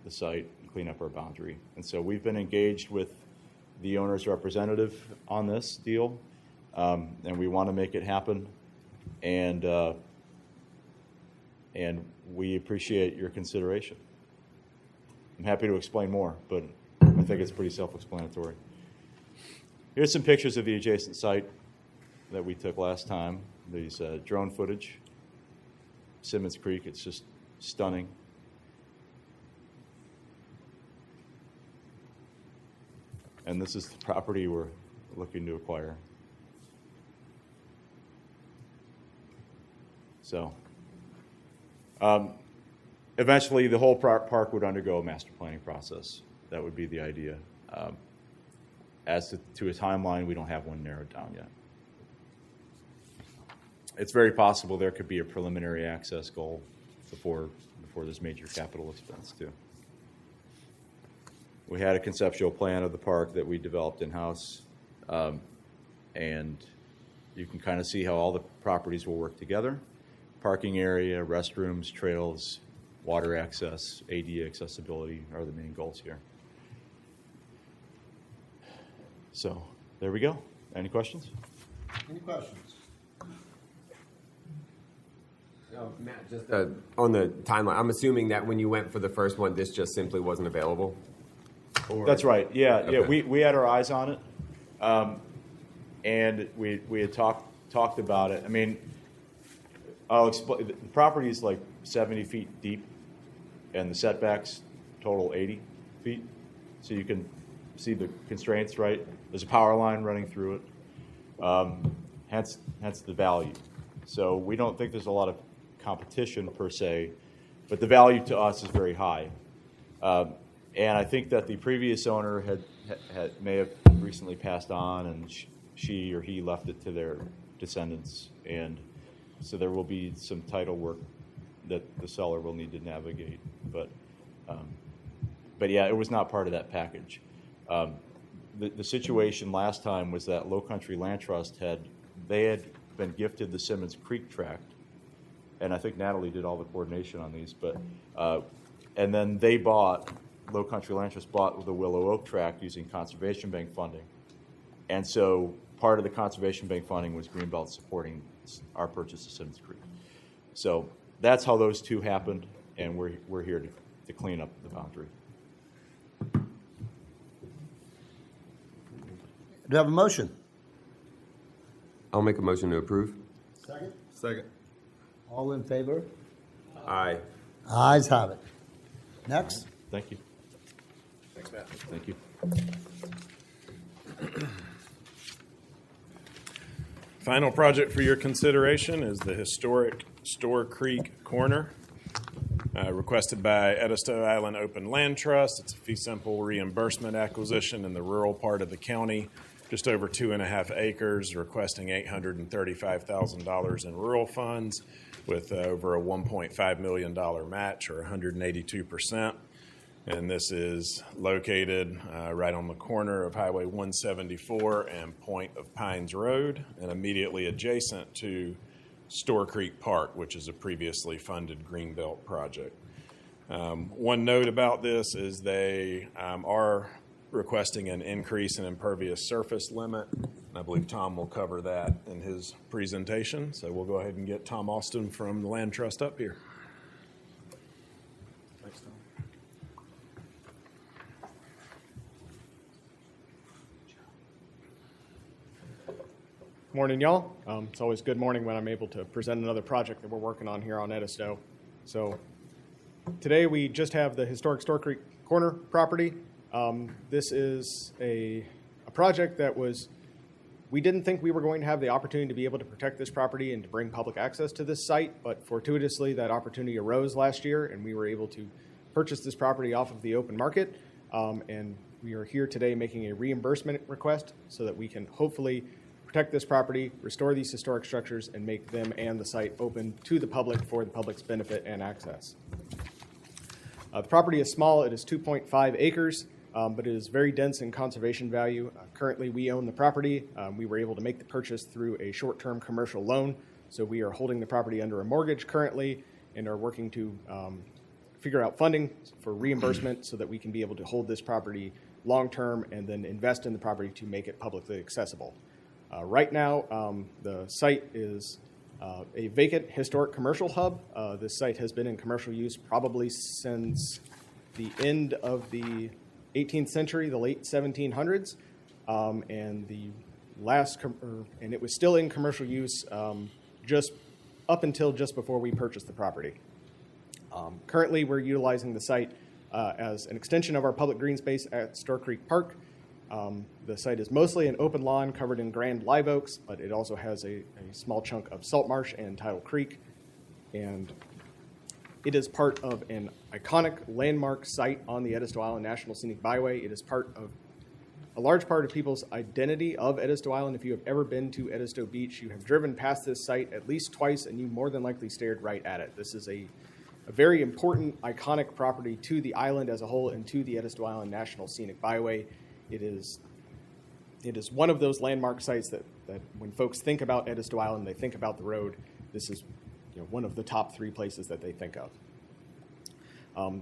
the site and clean up our boundary. And so we've been engaged with the owner's representative on this deal, and we want to make it happen. And we appreciate your consideration. I'm happy to explain more, but I think it's pretty self-explanatory. Here's some pictures of the adjacent site that we took last time. These drone footage. Simmons Creek, it's just stunning. And this is the property we're looking to acquire. So, eventually the whole park would undergo a master planning process. That would be the idea. As to a timeline, we don't have one narrowed down yet. It's very possible there could be a preliminary access goal before this major capital expense too. We had a conceptual plan of the park that we developed in-house, and you can kind of see how all the properties will work together. Parking area, restrooms, trails, water access, ADA accessibility are the main goals here. So there we go. Any questions? Any questions? Matt, just on the timeline, I'm assuming that when you went for the first one, this just simply wasn't available? Or? That's right. Yeah, Okay. yeah. We had our eyes on it, and we had talked about it. I mean, I'll explain. The property is like 70 feet deep, and the setbacks total 80 feet. So you can see the constraints, right? There's a power line running through it, hence the value. So we don't think there's a lot of competition per se, but the value to us is very high. And I think that the previous owner may have recently passed on, and she or he left it to their descendants, and so there will be some title work that the seller will need to navigate. But yeah, it was not part of that package. The situation last time was that Low Country Land Trust had been gifted the Simmons Creek tract, and I think Natalie did all the coordination on these. But and then Low Country Land Trust bought the Willow Oak tract using Conservation Bank funding, and so part of the Conservation Bank funding was Greenbelt supporting our purchase of Simmons Creek. So that's how those two happened, and we're here to clean up the boundary. Do you have a motion? I'll make a motion to approve. Second. Second. All in favor? Aye. Ayes have it. Next. Thank you. Thanks, Matt. Thank you. Final project for your consideration is the historic Store Creek Corner, requested by Edisto Island Open Land Trust. It's a fee simple reimbursement acquisition in the rural part of the county, just over 2.5 acres, requesting $835,000 in rural funds with over a $1.5 million match, or 182%. And this is located right on the corner of Highway 174 and Point of Pines Road, and immediately adjacent to Store Creek Park, which is a previously funded Greenbelt project. One note about this is they are requesting an increase in impervious surface limit. I believe Tom will cover that in his presentation. So we'll go ahead and get Tom Austin from the Land Trust up here. Thanks, Tom. Morning, y'all. It's always good morning when I'm able to present another project that we're working on here on Edisto. So today we just have the historic Store Creek Corner property. This is a project that we didn't think we were going to have the opportunity to be able to protect this property and to bring public access to this site, but fortuitously that opportunity arose last year and we were able to purchase this property off of the open market. And we are here today making a reimbursement request so that we can hopefully protect this property, restore these historic structures, and make them and the site open to the public for the public's benefit and access. The property is small. It is 2.5 acres, but it is very dense in conservation value. Currently, we own the property. We were able to make the purchase through a short-term commercial loan, so we are holding the property under a mortgage currently and are working to figure out funding for reimbursement so that we can be able to hold this property long-term and then invest in the property to make it publicly accessible. Right now, the site is a vacant historic commercial hub. This site has been in commercial use probably since the end of the 18th century, the late 1700s, and the last, and it was still in commercial use just up until just before we purchased the property. Currently, we're utilizing the site as an extension of our public green space at Store Creek Park. The site is mostly an open lawn covered in grand live oaks, but it also has a small chunk of salt marsh and tidal creek. And it is part of an iconic landmark site on the Edisto Island National Scenic Byway. It is part of a large part of people's identity of Edisto Island. If you have ever been to Edisto Beach, you have driven past this site at least twice, and you more than likely stared right at it. This is a very important, iconic property to the island as a whole and to the Edisto Island National Scenic Byway. It is one of those landmark sites that when folks think about Edisto Island, they think about the road. This is one of the top 3 places that they think of.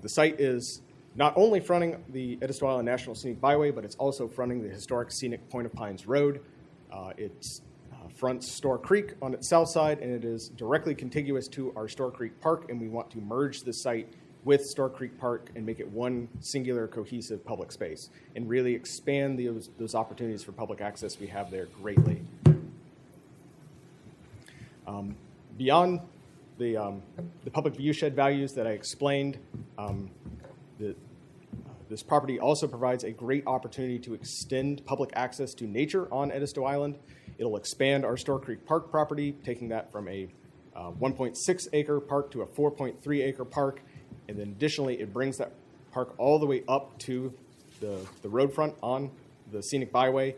The site is not only fronting the Edisto Island National Scenic Byway, but it's also fronting the historic scenic Point of Pines Road. It fronts Store Creek on its south side, and it is directly contiguous to our Store Creek Park, and we want to merge the site with Store Creek Park and make it one singular cohesive public space and really expand those opportunities for public access we have there greatly. Beyond the public viewshed values that I explained, this property also provides a great opportunity to extend public access to nature on Edisto Island. It'll expand our Store Creek Park property, taking that from a 1.6 acre park to a 4.3 acre park. And then additionally, it brings that park all the way up to the road front on the scenic byway.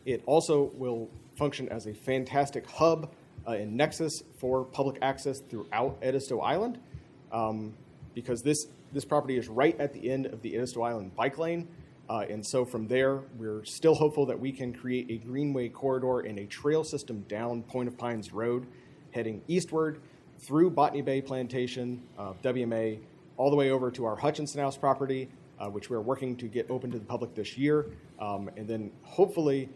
It also will function as a fantastic hub and nexus for public access throughout Edisto Island, because this property is right at the end of the Edisto Island bike lane. And so from there, we're still hopeful that we can create a greenway corridor and a trail system down Point of Pines Road, heading eastward through Botany Bay Plantation, WMA, all the way over to our Hutchinson House property, which we're working to get open to the public this year, and then hopefully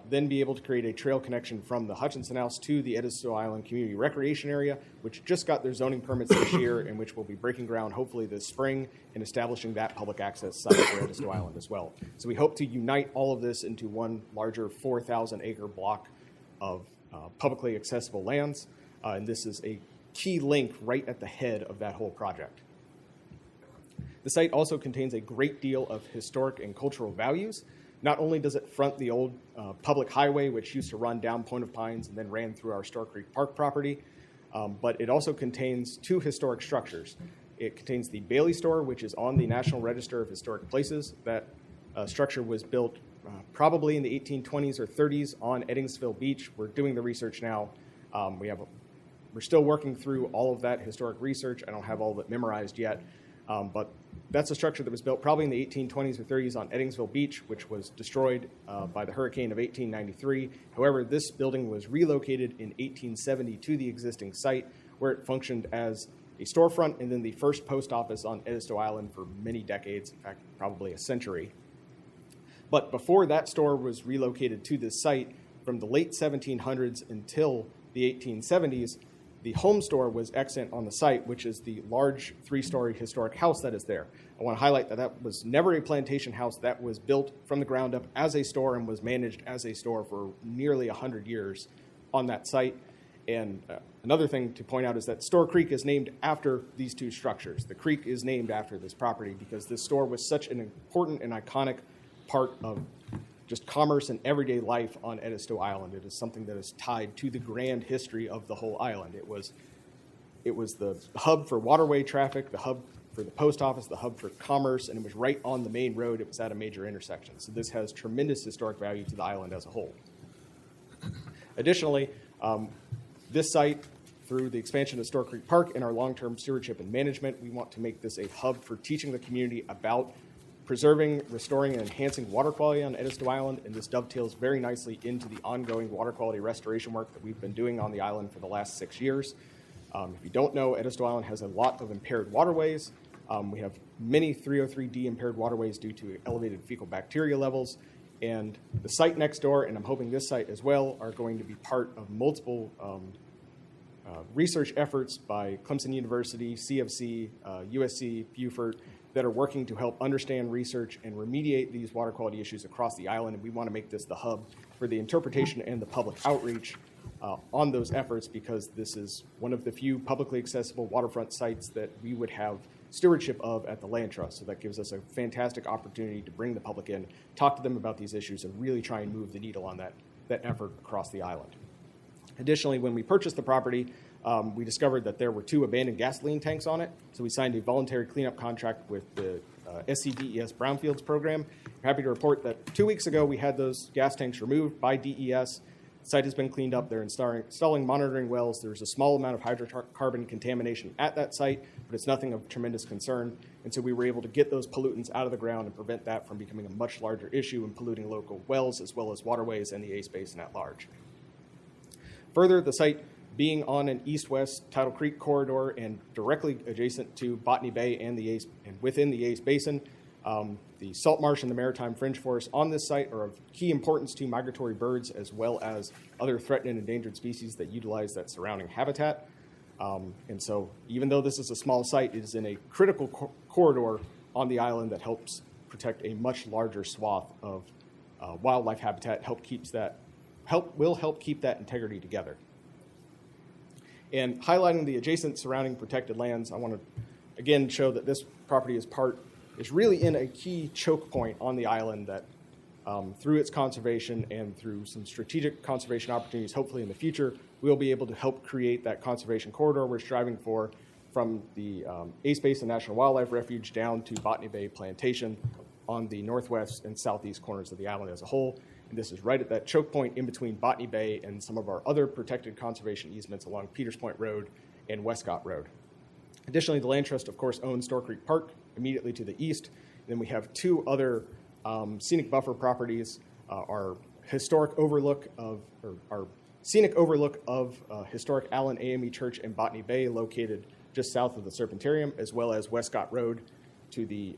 then be able to create a trail connection from the Hutchinson House to the Edisto Island Community Recreation Area, which just got their zoning permits this year and which will be breaking ground hopefully this spring and establishing that public access site for Edisto Island as well. So we hope to unite all of this into one larger 4,000 acre block of publicly accessible lands, and this is a key link right at the head of that whole project. The site also contains a great deal of historic and cultural values. Not only does it front the old public highway, which used to run down Point of Pines and then ran through our Store Creek Park property, but it also contains 2 historic structures. It contains the Bailey Store, which is on the National Register of Historic Places. That structure was built probably in the 1820s or 30s on Eddingsville Beach. We're doing the research now. We're still working through all of that historic research. I don't have all of it memorized yet, but that's a structure that was built probably in the 1820s or 30s on Eddingsville Beach, which was destroyed by the hurricane of 1893. However, this building was relocated in 1870 to the existing site, where it functioned as a storefront and then the first post office on Edisto Island for many decades, in fact, probably a century. But before that store was relocated to this site, from the late 1700s until the 1870s, the home store was extant on the site, which is the large 3-story historic house that is there. I want to highlight that that was never a plantation house. That was built from the ground up as a store and was managed as a store for nearly 100 years on that site. And another thing to point out is that Store Creek is named after these 2 structures. The creek is named after this property because this store was such an important and iconic part of just commerce and everyday life on Edisto Island. It is something that is tied to the grand history of the whole island. It was the hub for waterway traffic, the hub for the post office, the hub for commerce, and it was right on the main road. It was at a major intersection. So this has tremendous historic value to the island as a whole. Additionally, this site, through the expansion of Store Creek Park and our long-term stewardship and management, we want to make this a hub for teaching the community about preserving, restoring, and enhancing water quality on Edisto Island, and this dovetails very nicely into the ongoing water quality restoration work that we've been doing on the island for the last 6 years. If you don't know, Edisto Island has a lot of impaired waterways. We have many 303D impaired waterways due to elevated fecal bacteria levels, and the site next door, and I'm hoping this site as well, are going to be part of multiple research efforts by Clemson University, CFC, USC, Beaufort, that are working to help understand, research, and remediate these water quality issues across the island. And we want to make this the hub for the interpretation and the public outreach on those efforts, because this is one of the few publicly accessible waterfront sites that we would have stewardship of at the Land Trust. So that gives us a fantastic opportunity to bring the public in, talk to them about these issues, and really try and move the needle on that effort across the island. Additionally, when we purchased the property, we discovered that there were 2 abandoned gasoline tanks on it. So we signed a voluntary cleanup contract with the SCDES Brownfields program. I'm happy to report that 2 weeks ago we had those gas tanks removed by DES. The site has been cleaned up. They're installing monitoring wells. There's a small amount of hydrocarbon contamination at that site, but it's nothing of tremendous concern. And so we were able to get those pollutants out of the ground and prevent that from becoming a much larger issue and polluting local wells as well as waterways and the ACE Basin at large. Further, the site being on an east-west Tidal Creek corridor and directly adjacent to Botany Bay and within the ACE Basin, the salt marsh and the maritime fringe forests on this site are of key importance to migratory birds as well as other threatened and endangered species that utilize that surrounding habitat. And so even though this is a small site, it is in a critical corridor on the island that helps protect a much larger swath of wildlife habitat, will help keep that integrity together. And highlighting the adjacent surrounding protected lands, I want to again show that this property is really in a key choke point on the island that through its conservation and through some strategic conservation opportunities, hopefully in the future, we'll be able to help create that conservation corridor we're striving for from the ACE Basin National Wildlife Refuge down to Botany Bay Plantation on the northwest and southeast corners of the island as a whole. And this is right at that choke point in between Botany Bay and some of our other protected conservation easements along Peters Point Road and Westcott Road. Additionally, the Land Trust, of course, owns Store Creek Park immediately to the east. And then we have 2 other scenic buffer properties, our scenic overlook of historic Allen AME Church in Botany Bay, located just south of the Serpentarium, as well as Westcott Road to the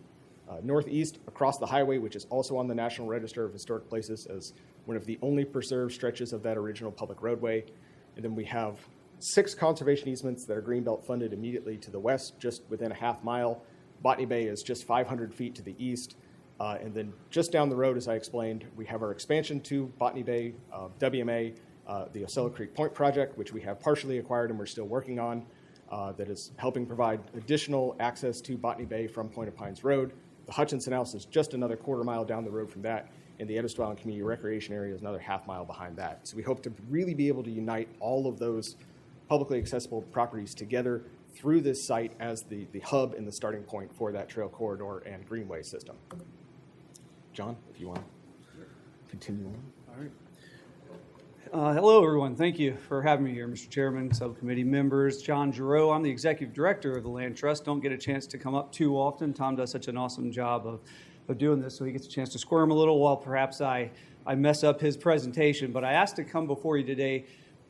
northeast across the highway, which is also on the National Register of Historic Places as one of the only preserved stretches of that original public roadway. And then we have 6 conservation easements that are Greenbelt funded immediately to the west, just within a half mile. Botany Bay is just 500 feet to the east. And then just down the road, as I explained, we have our expansion to Botany Bay, WMA, the Ocella Creek Point project, which we have partially acquired and we're still working on, that is helping provide additional access to Botany Bay from Point of Pines Road. The Hutchinson House is just another quarter mile down the road from that, and the Edisto Island Community Recreation Area is another half mile behind that. So we hope to really be able to unite all of those publicly accessible properties together through this site as the hub and the starting point for that trail corridor and greenway system. John, if you want to continue on. All right. Hello, everyone. Thank you for having me here, Mr. Chairman, subcommittee members. John Giroux, I'm the Executive Director of the Land Trust. Don't get a chance to come up too often. Tom does such an awesome job of doing this, so he gets a chance to squirm a little while perhaps I mess up his presentation. But I asked to come before you today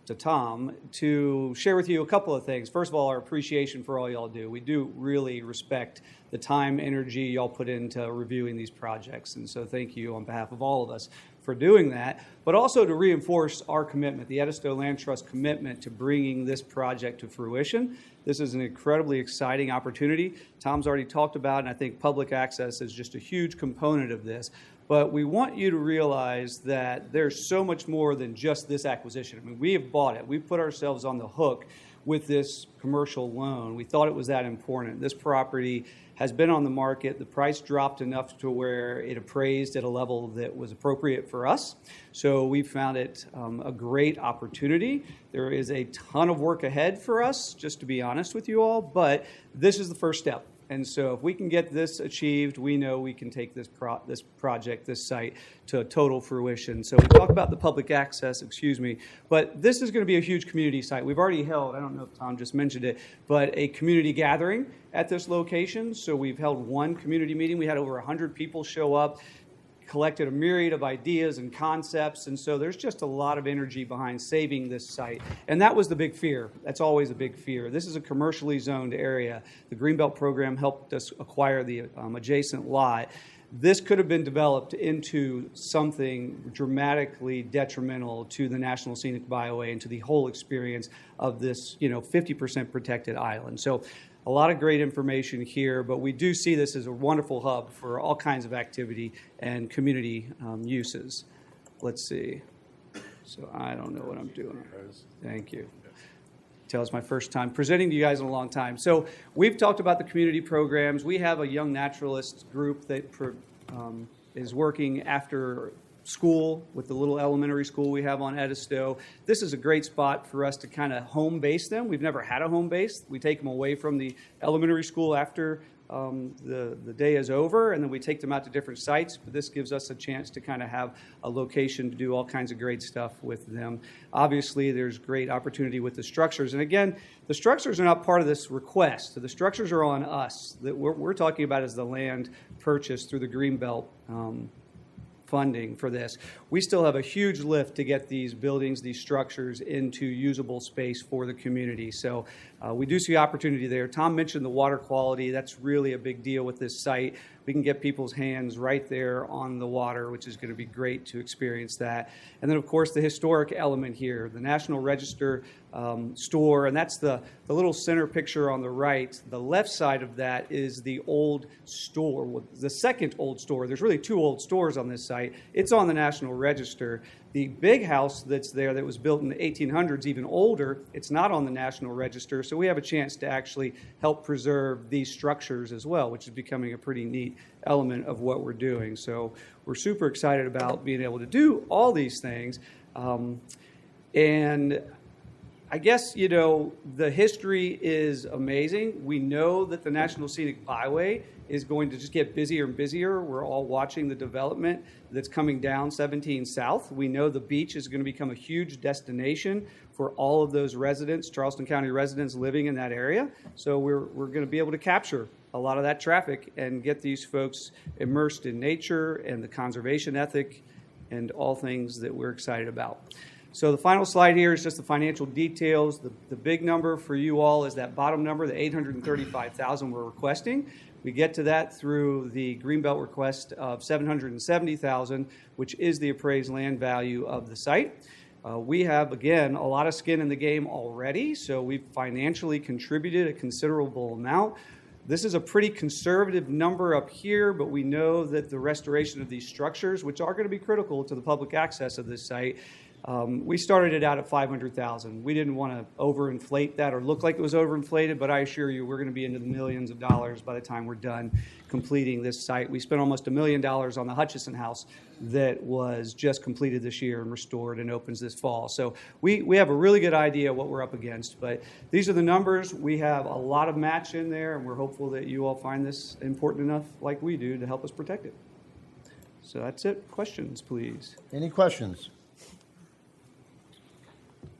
to Tom to share with you a couple of things. First of all, our appreciation for all y'all do. We do really respect the time, energy y'all put into reviewing these projects. And so thank you on behalf of all of us for doing that, but also to reinforce our commitment, the Edisto Land Trust commitment to bringing this project to fruition. This is an incredibly exciting opportunity. Tom's already talked about, and I think public access is just a huge component of this. But we want you to realize that there's so much more than just this acquisition. I mean, we have bought it. We've put ourselves on the hook with this commercial loan. We thought it was that important. This property has been on the market. The price dropped enough to where it appraised at a level that was appropriate for us. So we found it a great opportunity. There is a ton of work ahead for us, just to be honest with you all, but this is the first step. And so if we can get this achieved, we know we can take this project, this site, to total fruition. So we talk about the public access, but this is going to be a huge community site. We've already held, I don't know if Tom just mentioned it, but a community gathering at this location. So we've held one community meeting. We had over 100 people show up, collected a myriad of ideas and concepts, and so there's just a lot of energy behind saving this site. And that was the big fear. That's always a big fear. This is a commercially zoned area. The Greenbelt program helped us acquire the adjacent lot. this could have been developed into something dramatically detrimental to the National Scenic Byway and to the whole experience of this, 50% protected island. So a lot of great information here, but we do see this as a wonderful hub for all kinds of activity and community uses. Let's see. So I don't know what I'm doing. Thank you. It's my first time presenting to you guys in a long time. So we've talked about the community programs. We have a young naturalist group that is working after school with the little elementary school we have on Edisto. This is a great spot for us to kind of home base them. We've never had a home base. We take them away from the elementary school after the day is over, and then we take them out to different sites. But this gives us a chance to kind of have a location to do all kinds of great stuff with them. Obviously, there's great opportunity with the structures. And again, the structures are not part of this request. So the structures are on us. That we're talking about is the land purchase through the Greenbelt funding for this. We still have a huge lift to get these buildings, these structures into usable space for the community. So we do see opportunity there. Tom mentioned the water quality. That's really a big deal with this site. We can get people's hands right there on the water, which is going to be great to experience that. And then, of course, the historic element here, the National Register store, and that's the little center picture on the right. The left side of that is the old store, the second old store. There's really two old stores on this site. It's on the National Register. The big house that's there that was built in the 1800s, even older, it's not on the National Register, so we have a chance to actually help preserve these structures as well, which is becoming a pretty neat element of what we're doing. So we're super excited about being able to do all these things. And I guess, the history is amazing. We know that the National Scenic Byway is going to just get busier and busier. We're all watching the development that's coming down 17 South. We know the beach is going to become a huge destination for all of those residents, Charleston County residents living in that area. So we're going to be able to capture a lot of that traffic and get these folks immersed in nature and the conservation ethic and all things that we're excited about. So the final slide here is just the financial details. The big number for you all is that bottom number, the $835,000 we're requesting. We get to that through the Greenbelt request of $770,000, which is the appraised land value of the site. We have, again, a lot of skin in the game already, so we've financially contributed a considerable amount. This is a pretty conservative number up here, but we know that the restoration of these structures, which are going to be critical to the public access of this site, we started it out at $500,000. We didn't want to overinflate that or look like it was overinflated, but I assure you we're going to be into the millions of dollars by the time we're done completing this site. We spent almost $1 million on the Hutchison House that was just completed this year and restored and opens this fall. So we have a really good idea what we're up against, but these are the numbers. We have a lot of match in there, and we're hopeful that you all find this important enough, like we do, to help us protect it. So that's it. Questions, please. Any questions?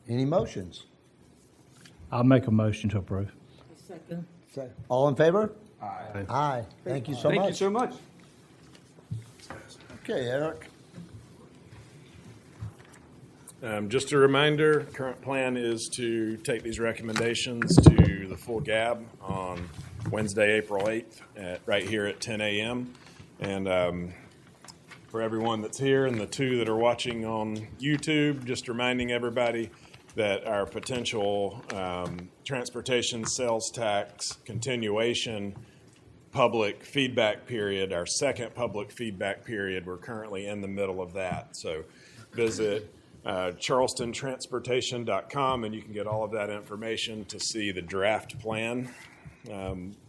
Any motions? I'll make a motion to approve. Second. All in favor? Aye. Aye. Thank you so much. Thank you so much. Okay, Eric. Just a reminder, current plan is to take these recommendations to the full GAB on Wednesday, April 8th, right here at 10 a.m. And for everyone that's here and the two that are watching on YouTube, just reminding everybody that our potential transportation sales tax continuation public feedback period, our second public feedback period, we're currently in the middle of that. So visit charlestontransportation.com and you can get all of that information to see the draft plan,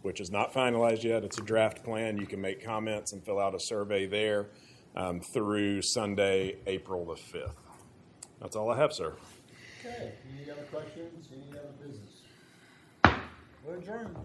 which is not finalized yet. It's a draft plan. You can make comments and fill out a survey there through Sunday, April the 5th. That's all I have, sir. Okay, any other questions? Any other business? We're adjourned.